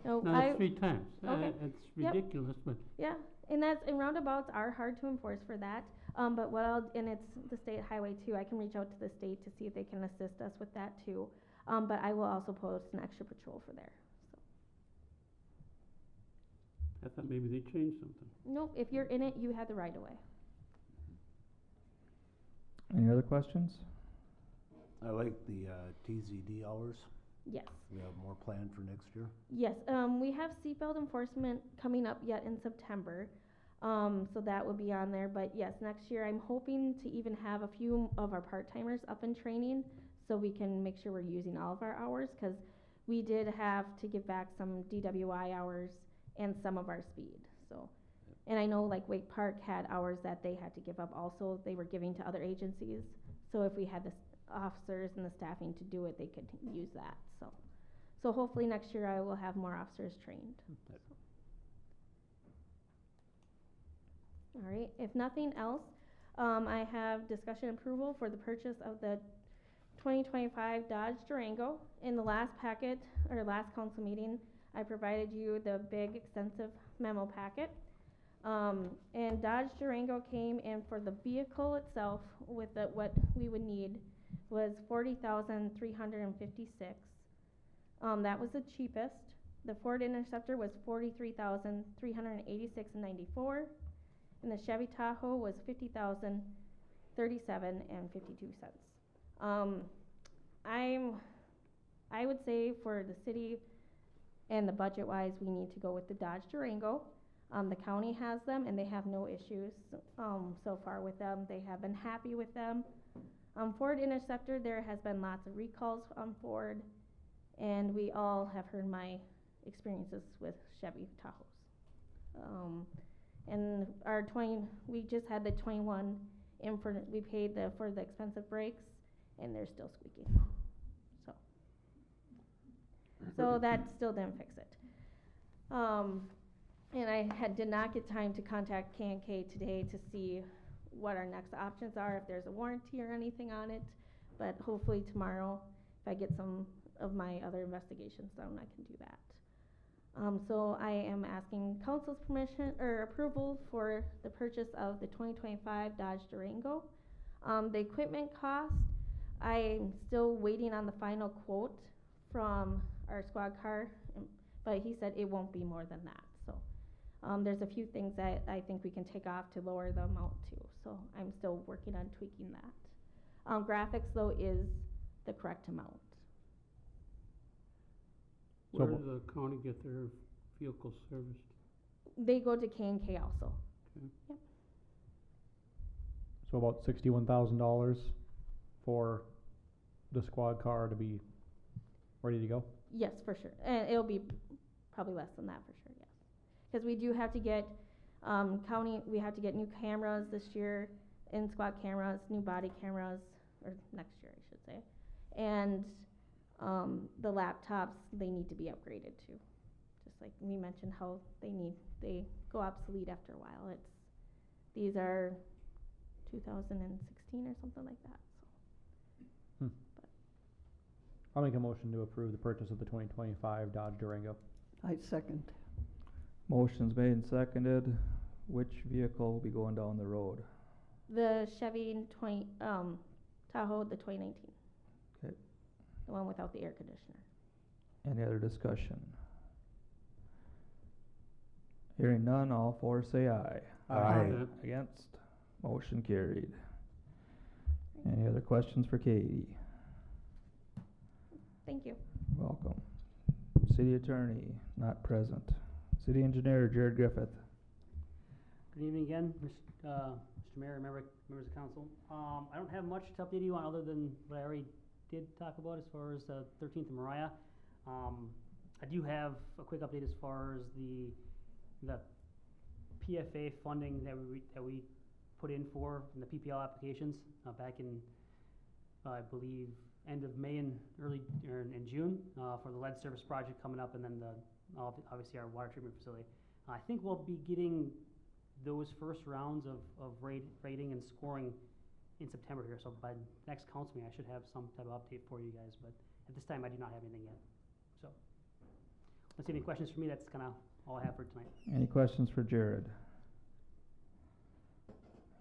No, No, 3 times. Okay. It's Yep. ridiculous, but yeah, and roundabouts are hard to enforce for that. But and it's the state highway too. I can reach out to the state to see if they can assist us with that too. But I will also post an extra patrol for there. So. I thought maybe they changed something. Nope, if you're in it, you have the right of way. Any other questions? I like the TZD hours. Yes. We have more planned for next year. Yes, we have seatbelt enforcement coming up yet in September, so that will be on there. But yes, next year I'm hoping to even have a few of our part-timers up in training, so we can make sure we're using all of our hours, because we did have to give back some DWI hours and some of our speed. So, and I know like Wake Park had hours that they had to give up also, they were giving to other agencies. So if we had the officers and the staffing to do it, they could use that, so hopefully next year I will have more officers trained. All right, if nothing else, I have discussion approval for the purchase of the 2025 Dodge Durango. In the last packet, or last council meeting, I provided you the big extensive memo packet. And Dodge Durango came in for the vehicle itself with what we would need was $40,356. That was the cheapest. The Ford Interceptor was $43,386.94, and the Chevy Tahoe was $50,037.52. I would say for the city and the budget wise, we need to go with the Dodge Durango. The county has them and they have no issues so far with them. They have been happy with them. Ford Interceptor, there has been lots of recalls on Ford, and we all have heard my experiences with Chevy Tahoes. And we just had the 21 in we paid for the expensive brakes, and they're still squeaking. So that still didn't fix it. And I did not get time to contact K&K today to see what our next options are, if there's a warranty or anything on it. But hopefully tomorrow, if I get some of my other investigations done, I can do that. So I am asking council's permission or approval for the purchase of the 2025 Dodge Durango. The equipment cost, I'm still waiting on the final quote from our squad car, but he said it won't be more than that. So there's a few things that I think we can take off to lower the amount too. So I'm still working on tweaking that. Graphics though is the correct amount. Where does the county get their vehicles serviced? They go to K&K also. So about $61,000 for the squad car to be ready to go? Yes, for sure. And it'll be probably less than that for sure, yes. Because we do have to get, we have to get new cameras this year, in-squad cameras, new body cameras, or next year, I should say. And, the laptops, they need to be upgraded too. Just like we mentioned how they go obsolete after a while. These are 2016 or something like that, so. I'll make a motion to approve the purchase of the 2025 Dodge Durango. I second. Motion's made and seconded. Which vehicle will be going down the road? The Chevy Tahoe, the 2019. Okay. The one without the air conditioner. Any other discussion? Hearing none, all four say aye. Aye. Against? Motion carried. Any other questions for Katie? Thank you. Welcome. City Attorney, not present. City Engineer, Jared Griffith. Good evening again, Mr. Mayor, members of council. I don't have much to update you on other than what I already did talk about as far as 13th and Mariah. I do have a quick update as far as the PFA funding that we put in for in the PPL applications back in, I believe, end of May and in June for the lead service project coming up, and then obviously our water treatment facility. I think we'll be getting those first rounds of rating and scoring in September here. So by next council meeting, I should have some type of update for you guys. But at this time, I do not have anything yet. So, let's see any questions for me. That's kind of all I have for tonight. Any questions for Jared?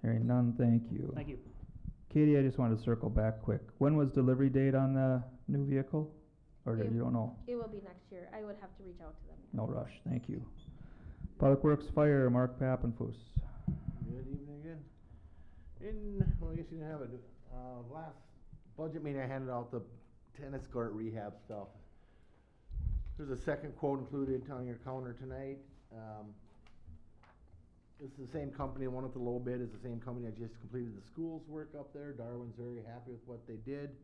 Hearing none, thank you. Thank you. Katie, I just wanted to circle back quick. When was delivery date on the new vehicle? Or you don't know? It will be next year. I would have to reach out to them. No rush, thank you. Public Works Fire, Mark Pappenfuss. Good evening again. Well, I guess you didn't have it. Last budget meeting, I handed out the tennis court rehab stuff. There's a second quote included on your counter tonight. It's the same company, one with the low bid is the same company that just completed the school's work up there. Darwin's very happy with what they did.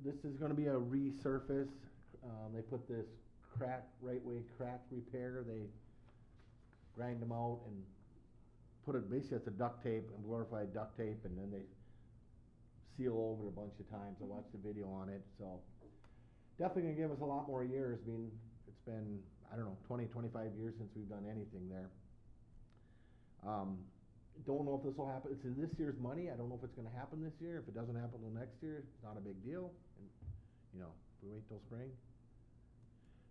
This is gonna be a resurface. They put this right way crack repair. They grind them out and put it, basically it's a duct tape and glorified duct tape, and then they seal over it a bunch of times. I watched the video on it, so definitely gonna give us a lot more years. I mean, it's been, I don't know, 20, 25 years since we've done anything there. Don't know if this will happen. It's in this year's money. I don't know if it's gonna happen this year. If it doesn't happen till next year, it's not a big deal. And, you know, if we wait till spring.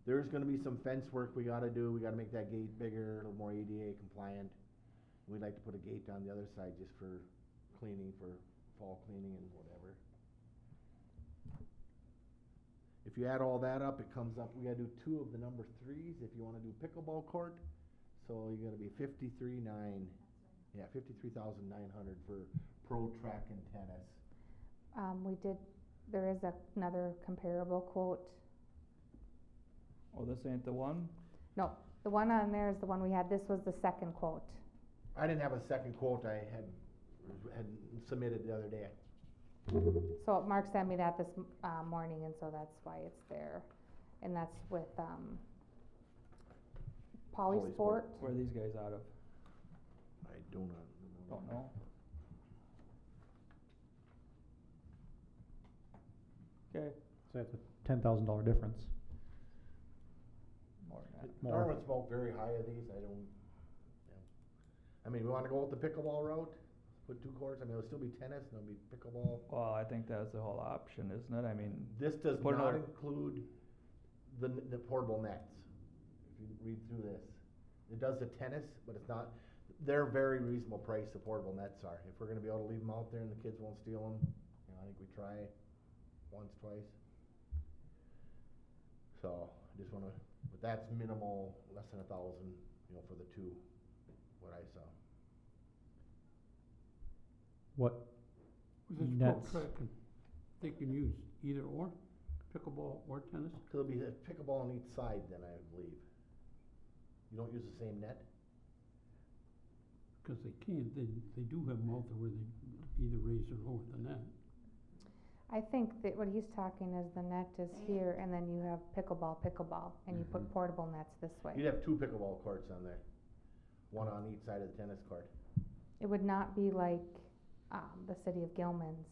There's gonna be some fence work we gotta do. We gotta make that gate bigger, a little more ADA compliant. We'd like to put a gate on the other side just for cleaning, for fall cleaning and whatever. If you add all that up, it comes up, we gotta do 2 of the number 3s if you wanna do pickleball court. So you're gonna be 53,900 for pro track and tennis. There is another comparable quote. Oh, this ain't the one? No, the one on there is the one we had. This was the second quote. I didn't have a second quote. I had submitted the other day. So Mark sent me that this morning, and so that's why it's there. And that's with Polysport. Where are these guys out of? I do not know. Don't know. Okay. So that's a $10,000 difference. More than that. More. Darwin spoke very high of these. I don't, yeah. I mean, we wanna go with the pickleball route, put 2 courts. I mean, it'll still be tennis and it'll be pickleball. Well, I think that's the whole option, isn't it? I mean, This does Put not another- include the portable nets. If you read through this, it does the tennis, but it's not. They're very reasonable price. The portable nets are. If we're gonna be able to leave them out there and the kids won't steal them, you know, I think we try once, twice. So I just wanna, but that's minimal, less than 1,000, you know, for the 2. What I saw. What Was this nets? pro track, and they can use either or, pickleball or tennis? So there'll be a pickleball on each side then, I believe. You don't use the same net? Cause they can't, they do have them out there where they either raise or lower the net. I think that what he's talking is the net is here, and then you have pickleball, and you put Mhm. portable nets this way. You'd have 2 pickleball courts on there, one on each side of the tennis court. It would not be like, the city of Gilman's,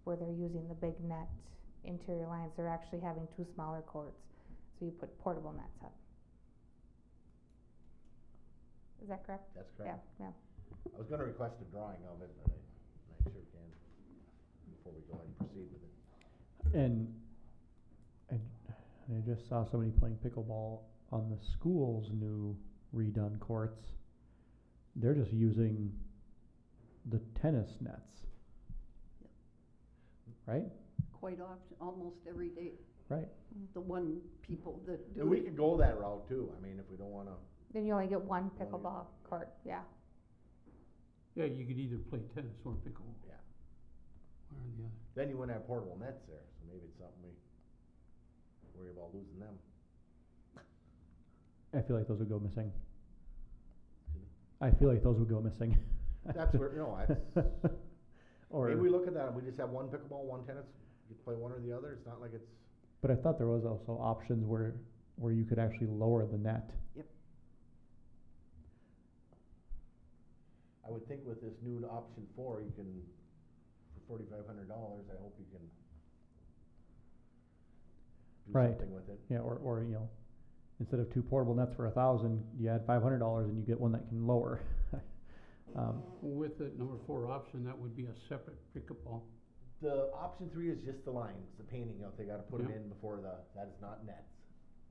where they're using the big net interior lines, they're actually having 2 smaller courts, so you put portable nets up. Is that correct? That's Yeah, correct. yeah. I was gonna request a drawing of it, but I sure can, before we go ahead and proceed with it. And I just saw somebody playing pickleball on the school's new redone courts. They're just using the tennis nets. Yep. Right? Quite often, almost every day, Right. the one people that do And we it. could go that route too, I mean, if we don't wanna, Then you only get one Only pickleball court, yeah. Yeah, you could either play tennis or pickleball. Yeah. One or the other. then you wouldn't have portable nets there, so maybe it's something we worry about losing them. I feel like those would go missing. Excuse me? I feel like those would go missing. That's where, no, that's, Or, maybe we look at that, we just have one pickleball, one tennis, you play one or the other, it's not like it's, but I thought there was also options where you could actually lower the net. I would think with this new option 4, you can, for $4,500, I hope you can do Right. something with it. Yeah, or you know, instead of 2 portable nets for $1,000, you add $500 and you get one that can lower. With the number 4 option, that would be a separate pickleball. The option 3 is just the lines, the painting, you know, they gotta put them Yeah. in before that is not nets.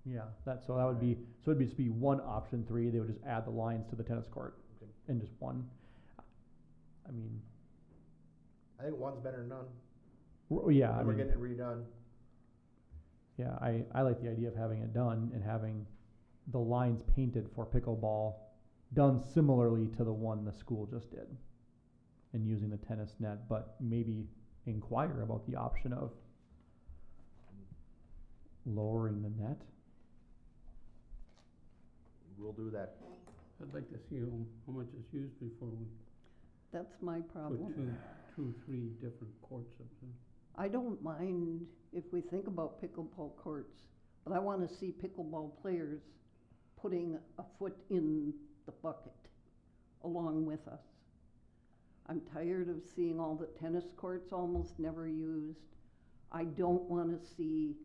Yeah, so that would be, so it'd just be one option 3, they would just add the lines to the tennis court Okay. and just one. I mean, I think one's better than none, yeah, I and we're mean, getting it redone. yeah, I like the idea of having it done and having the lines painted for pickleball done similarly to the one the school just did. And using the tennis net, but maybe inquire about the option of lowering the net. We'll do that. I'd like to see how much is used before we That's my put problem. two, 3 different courts up there. I don't mind if we think about pickleball courts, but I wanna see pickleball players putting a foot in the bucket along with us. I'm tired of seeing all the tennis courts almost never used. I don't wanna see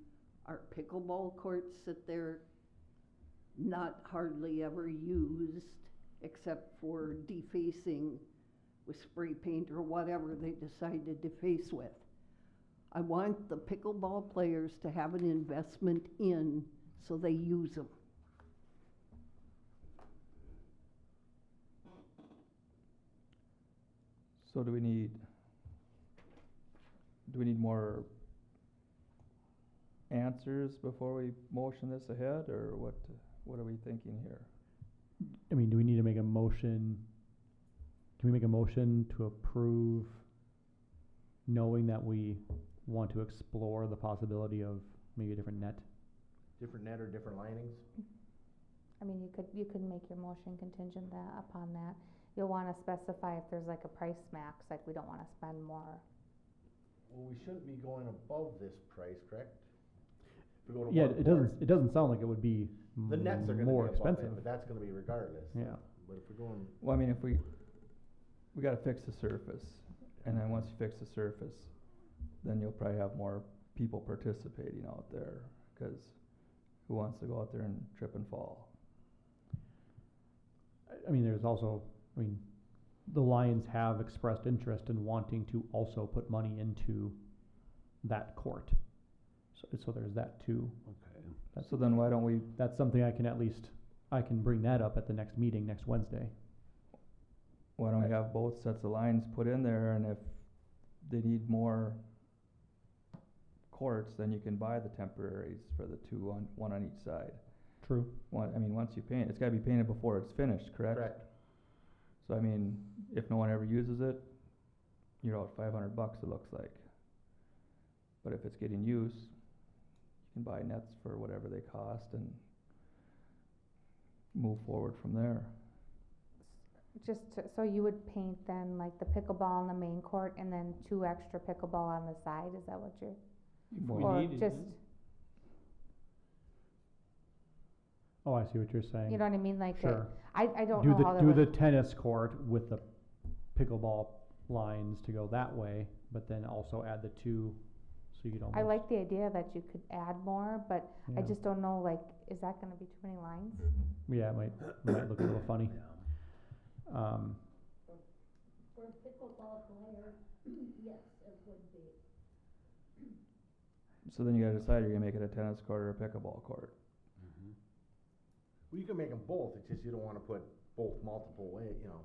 our pickleball courts sit there not hardly ever used, except for defacing with spray paint or whatever they decide to deface with. I want the pickleball players to have an investment in, so they use them. So do we need more answers before we motion this ahead, or what are we thinking here? I mean, do we need to make a motion? Can we make a motion to approve, knowing that we want to explore the possibility of maybe a different net? Different net or different linings? I mean, you could make your motion contingent upon that. You'll wanna specify if there's like a price max, like we don't wanna spend more. Well, we shouldn't be going above this price, correct? If we go to Yeah, one it court, doesn't sound like it would be the nets are gonna be more above it, expensive. but that's gonna be regardless. Yeah. But if we're going, Well, I mean, if we gotta fix the surface, and then once you fix the surface, then you'll probably have more people participating out there, 'cause who wants to go out there and trip and fall? I mean, there's also, I mean, the Lions have expressed interest in wanting to also put money into that court. So there's that too. Okay. So then why don't we, That's something I can bring that up at the next meeting next Wednesday. why don't we have both sets of lines put in there, and if they need more courts, then you can buy the temporaries for the one on each side. True. I mean, once you paint, it's gotta be painted before it's finished, correct? correct, So I mean, if no one ever uses it, you're out $500, it looks like. But if it's getting used, you can buy nets for whatever they cost, and move forward from there. So you would paint then like the pickleball in the main court and then 2 extra pickleball on the side, is that what you're? If Well- we Or needed just, it. Oh, I see what you're saying. you know what I mean, like, Sure. I don't Do know the, how that do would. the tennis court with the pickleball lines to go that way, but then also add the 2, so you could almost. I like the idea that you could add more, but I Yeah. just don't know, like, is that gonna be too many lines? Yeah, it might look a little funny. Um, For a pickleball player, yes, it would be. So then you gotta decide, you're gonna make it a tennis court or a pickleball court. Well, you can make them both, it's just you don't wanna put both multiple way, you know.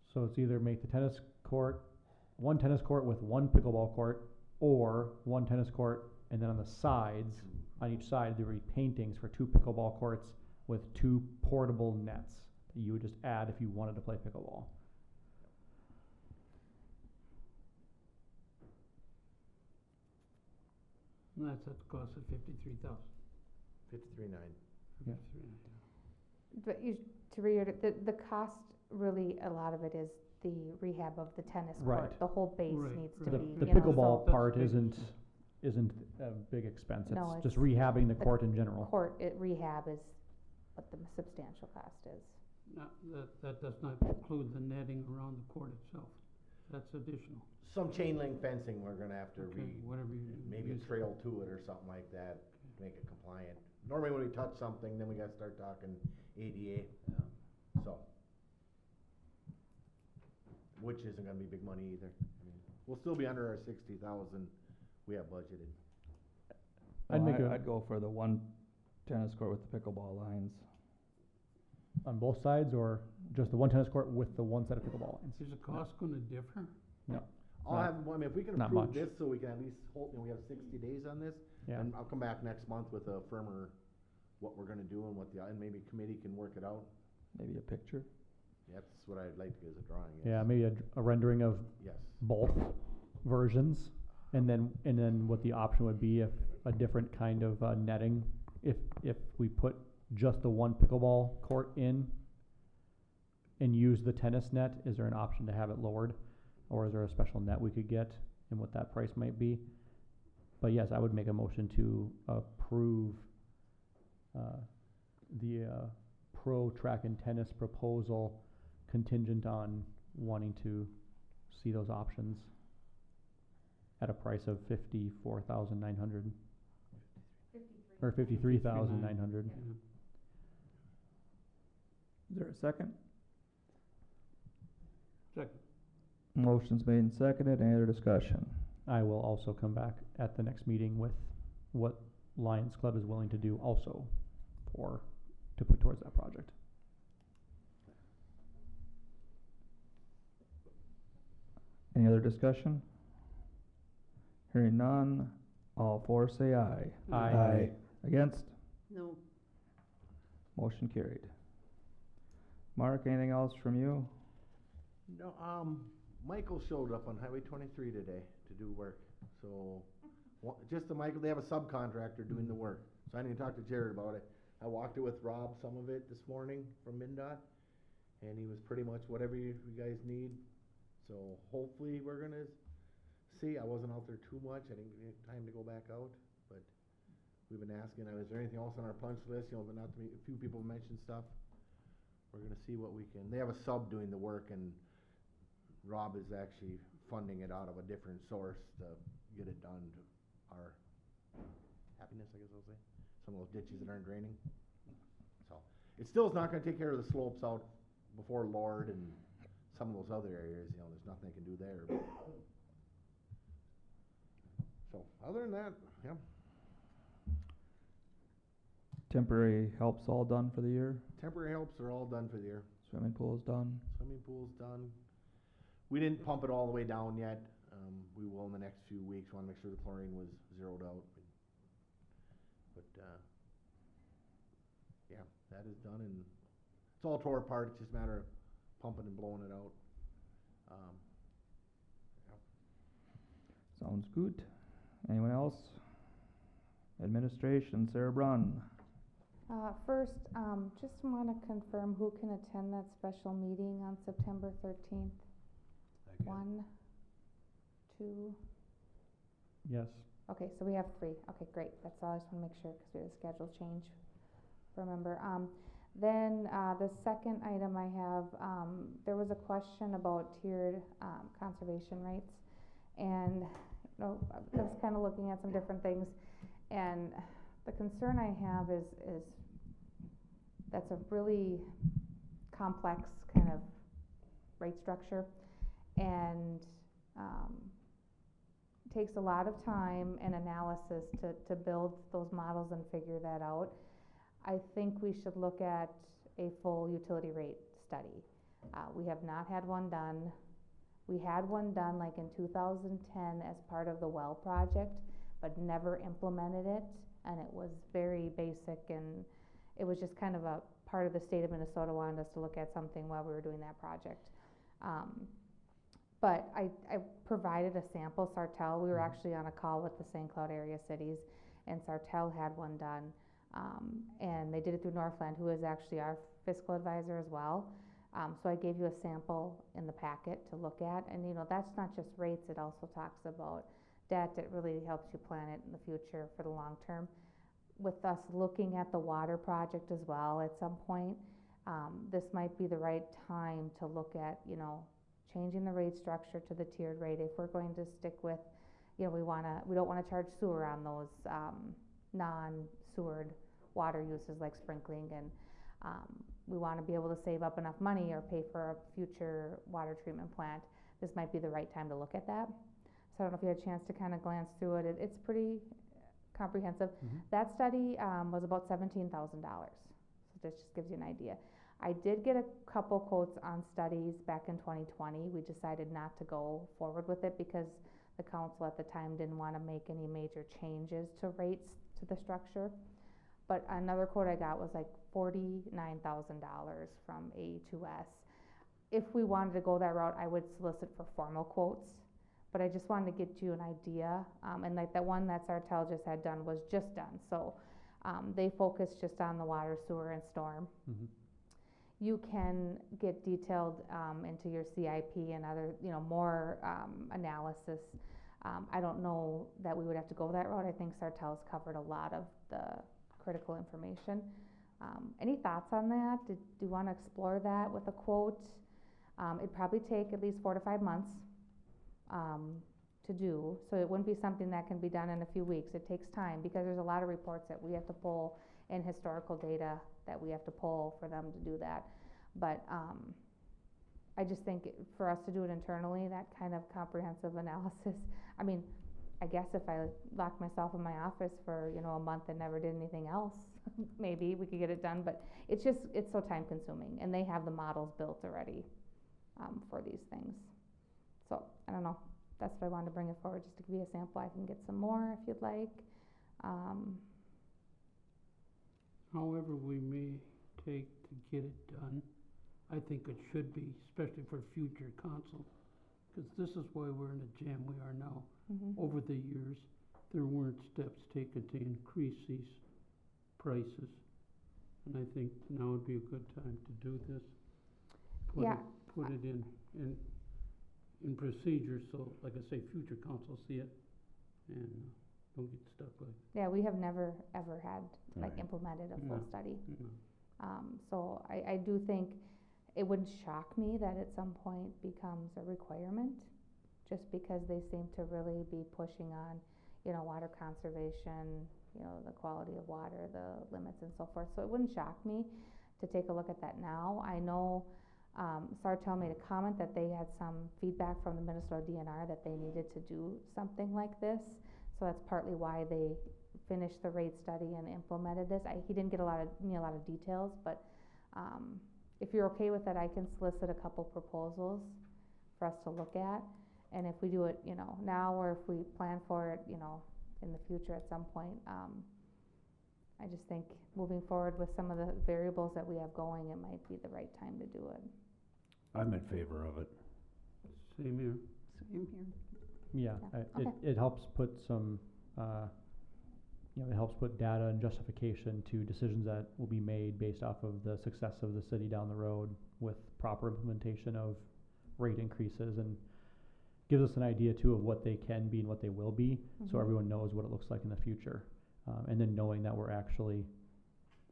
so it's either make the tennis court, 1 tennis court with 1 pickleball court, or 1 tennis court, and then on the sides, on each side, there would be paintings for 2 pickleball courts with 2 portable nets that you would just add if you wanted to play pickleball. And that's at the cost of $53,000. 53.9. Yeah. But to reiterate, the cost, really, a lot of it is the rehab of the tennis court. Right. The whole base Right, needs to right. The, be, the you know, pickleball so part That's big. isn't a big expense, No, it's just it's rehabbing the the court in general. rehab is what the substantial cost is. No, that does not include the netting around the court itself. That's additional. Some chain link fencing, we're gonna have to Okay, whatever you maybe a use. trail to it or something like that, to make it compliant. Normally when we touch something, then we gotta start talking ADA, so. Which isn't gonna be big money either. I mean, we'll still be under our 60,000 we have budgeted. I'd go for the 1 tennis court with the pickleball lines. On both sides, or just the 1 tennis court with the 1 set of pickleball lines? Is the cost gonna differ? I'll Not- have, I mean, if we can not approve much. this, so we can at least hold, we have 60 days on this, Yeah, and I'll come back next month with a firmer, what we're gonna do and what and maybe committee can work it out. Maybe a picture. That's what I'd like to get as a drawing, yes. yeah, maybe a rendering of Yes. both versions, and then what the option would be if a different kind of netting, if we put just the 1 pickleball court in and use the tennis net, is there an option to have it lowered? Or is there a special net we could get, and what that price might be? But yes, I would make a motion to approve the pro track and tennis proposal contingent on wanting to see those options at a price of $54,900 or $53,900. Yeah. Is there a second? Second. Motion's made and seconded, any other discussion? I will also come back at the next meeting with what Lions Club is willing to do also to put towards that project. Any other discussion? Hearing none, all for say aye. Aye. Against? No, Motion carried. Mark, anything else from you? No, Michael showed up on Highway 23 today to do work, so, just the Michael, they have a subcontractor doing the work, so I didn't talk to Jared about it. I walked it with Rob, some of it this morning from MinDOT, and he was pretty much whatever you guys need, so hopefully we're gonna see. I wasn't out there too much, I didn't get time to go back out, but we've been asking, is there anything else on our punch list, but not to me, a few people mentioned stuff. We're gonna see what we can, they have a sub doing the work, and Rob is actually funding it out of a different source to get it done to our happiness, I guess I'll say. Some of those ditches that aren't draining. So, it still is not gonna take care of the slopes out before Lord and some of those other areas, there's nothing they can do there. But so, other than that, yeah, Temporary helps all done for the year? temporary helps are all done for the year. Swimming pool's done? Swimming pool's done. We didn't pump it all the way down yet. We will in the next few weeks. Want to make sure the chlorine was zeroed out. But yeah, that is done, and it's all tore apart. It's just a matter of pumping and blowing it out. Yeah. Sounds good. Anyone else? Administration, Sarah Brunn. First, just wanna confirm who can attend that special meeting on September 13th. I can. 1, 2, Yes. okay, so we have 3, okay, great, that's all, I just wanna make sure, cause we had a schedule change, remember, then, the second item I have, there was a question about tiered, conservation rates, and, you know, I was kinda looking at some different things, and the concern I have is that's a really complex kind of rate structure, and, takes a lot of time and analysis to build those models and figure that out. I think we should look at a full utility rate study. We have not had one done. We had one done like in 2010 as part of the well project, but never implemented it, and it was very basic, and it was just kind of a part of the state of Minnesota wanted us to look at something while we were doing that project. But I provided a sample, Sartell, we were actually on a call with the St. Cloud area cities, and Sartell had one done. And they did it through Northland, who is actually our fiscal advisor as well. So I gave you a sample in the packet to look at, and you know, that's not just rates, it also talks about debt. It really helps you plan it in the future for the long term. With us looking at the water project as well at some point, this might be the right time to look at, you know, changing the rate structure to the tiered rate. If we're going to stick with, you know, we don't wanna charge sewer on those, non-sewered water uses like sprinkling, and we wanna be able to save up enough money or pay for a future water treatment plant. This might be the right time to look at that. So I don't know if you had a chance to kind of glance through it. It's pretty comprehensive. That study was about $17,000, so this just gives you an idea. I did get a couple quotes on studies back in 2020. We decided not to go forward with it because the council at the time didn't want to make any major changes to rates to the structure. But another quote I got was like $49,000 from A2S. If we wanted to go that route, I would solicit for formal quotes, but I just wanted to get you an idea. And like that one that Sartell just had done was just done, so they focused just on the water, sewer, and storm. You can get detailed into your CIP and other, you know, more analysis. I don't know that we would have to go that route. I think Sartell's covered a lot of the critical information. Any thoughts on that? Do you want to explore that with a quote? It'd probably take at least 4 to 5 months to do, so it wouldn't be something that can be done in a few weeks. It takes time because there's a lot of reports that we have to pull and historical data that we have to pull for them to do that. But I just think for us to do it internally, that kind of comprehensive analysis, I mean, I guess if I locked myself in my office for, you know, a month and never did anything else, maybe we could get it done, but it's so time consuming, and they have the models built already for these things. So, I don't know, that's why I wanted to bring it forward, just to give you a sample. I can get some more if you'd like. However we may take to get it done, I think it should be, especially for future council, because this is why we're in the jam we are now. Over the years, there weren't steps taken to increase these prices, and I think now would be a good time to do this. Put it in procedure, so, like I say, future council see it, and don't get stuck with it. Yeah, we have never, ever had, like, Right. implemented a full study. No. So I do think it wouldn't shock me that at some point becomes a requirement, just because they seem to really be pushing on, you know, water conservation, you know, the quality of water, the limits and so forth. So it wouldn't shock me to take a look at that now. I know Sartell made a comment that they had some feedback from the Minnesota DNR that they needed to do something like this. So that's partly why they finished the rate study and implemented this. He didn't get a lot of details, but if you're okay with it, I can solicit a couple proposals for us to look at. And if we do it, you know, now, or if we plan for it, you know, in the future at some point, I just think moving forward with some of the variables that we have going, it might be the right time to do it. I'm in favor of it. Same here. Same here. Yeah, Yeah, okay. it helps put some it helps put data and justification to decisions that will be made based off of the success of the city down the road with proper implementation of rate increases, and gives us an idea too of what they can be and what they will be, so Mhm. everyone knows what it looks like in the future. And then knowing that we're actually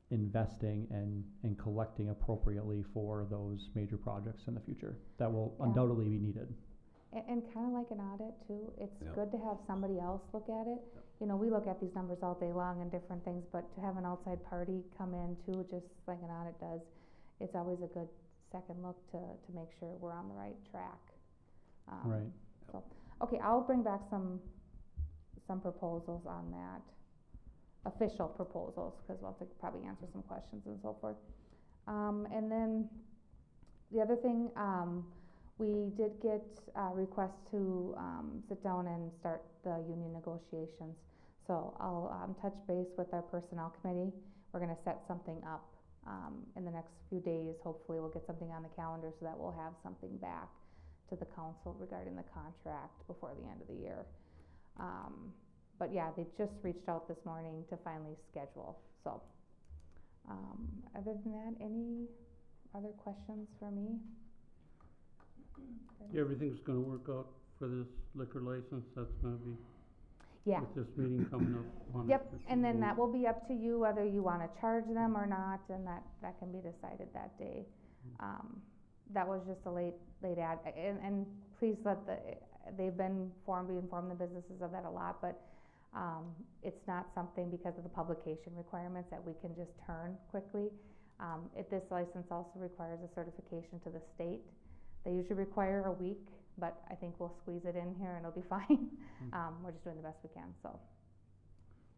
investing and collecting appropriately for those major projects in the future that will Yeah. undoubtedly be needed. And kind of like an audit too, it's Yep. good to have somebody else look at it. Yep. You know, we look at these numbers all day long and different things, but to have an outside party come in too, just like an audit does, it's always a good second look to make sure we're on the right track. Right. So, okay, I'll bring back some proposals on that, official proposals, cause we'll have to probably answer some questions and so forth. And then the other thing, we did get a request to, sit down and start the union negotiations. So I'll, touch base with our personnel committee. We're gonna set something up, in the next few days. Hopefully we'll get something on the calendar so that we'll have something back to the council regarding the contract before the end of the year. But yeah, they just reached out this morning to finally schedule, so. Other than that, any other questions for me? Everything's gonna work out for this liquor license, that's gonna be, Yeah, with this meeting coming up on. yep, and then that will be up to you whether you wanna charge them or not, and that can be decided that day. That was just a late ad, and please let they've been we inform the businesses of that a lot, but, it's not something because of the publication requirements that we can just turn quickly. This license also requires a certification to the state. They usually require a week, but I think we'll squeeze it in here and it'll be fine. We're just doing the best we can, so.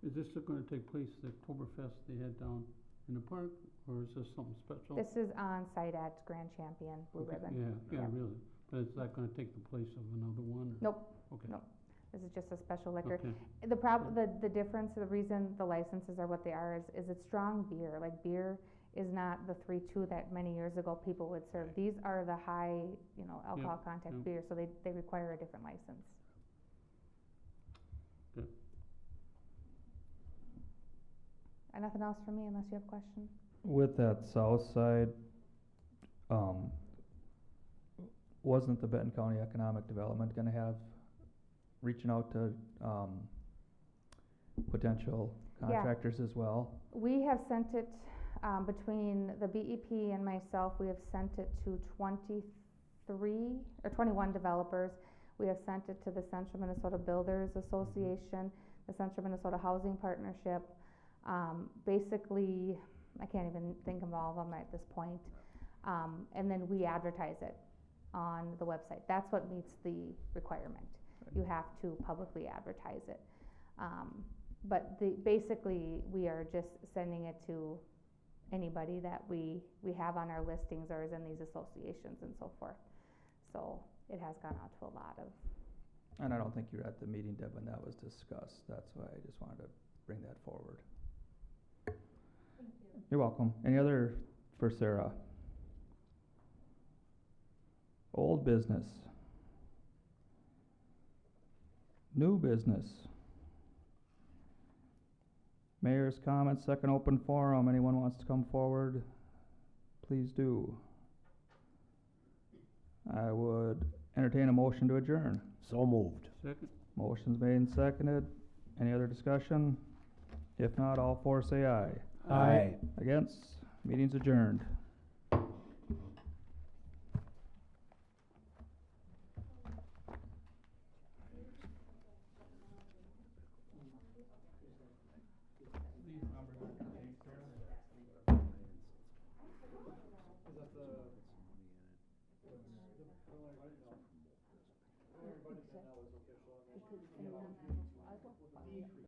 Is this gonna take place, the Oktoberfest they had down in the park, or is this something special? This is on site at Grand Champion, Blue Okay, Ribbon. Yeah, Yep. really, but is that gonna take the place of another one, or? Nope, Okay. nope. This is just a special liquor. Okay, The difference, the reason the licenses are what they are is it's strong beer. Like beer is not the 3.2 that many years ago people would serve. Right. These are the high, alcohol Yeah, content yeah. beer, so they require a different license. Good. And nothing else for me unless you have questions? With that south side, wasn't the Benton County Economic Development gonna have, reaching out to, potential Yeah. contractors as well? We have sent it, between the BEP and myself, we have sent it to 21 developers. We have sent it to the Central Minnesota Builders Association, the Central Minnesota Housing Partnership. Basically, I can't even think of all of them at this point. And then we advertise it on the website. That's what meets the requirement. You have to publicly advertise it. But basically, we are just sending it to anybody that we have on our listings or is in these associations and so forth. So it has gone out to a lot of. And I don't think you were at the meeting, Deb, when that was discussed. That's why I just wanted to bring that forward. You're welcome. Any other for Sarah? Old business. New business. Mayor's comments, second open forum. Anyone wants to come forward, please do. I would entertain a motion to adjourn. So moved. Second? Motion's made and seconded. Any other discussion? If not, all four say aye. Aye. Against? Meeting's adjourned.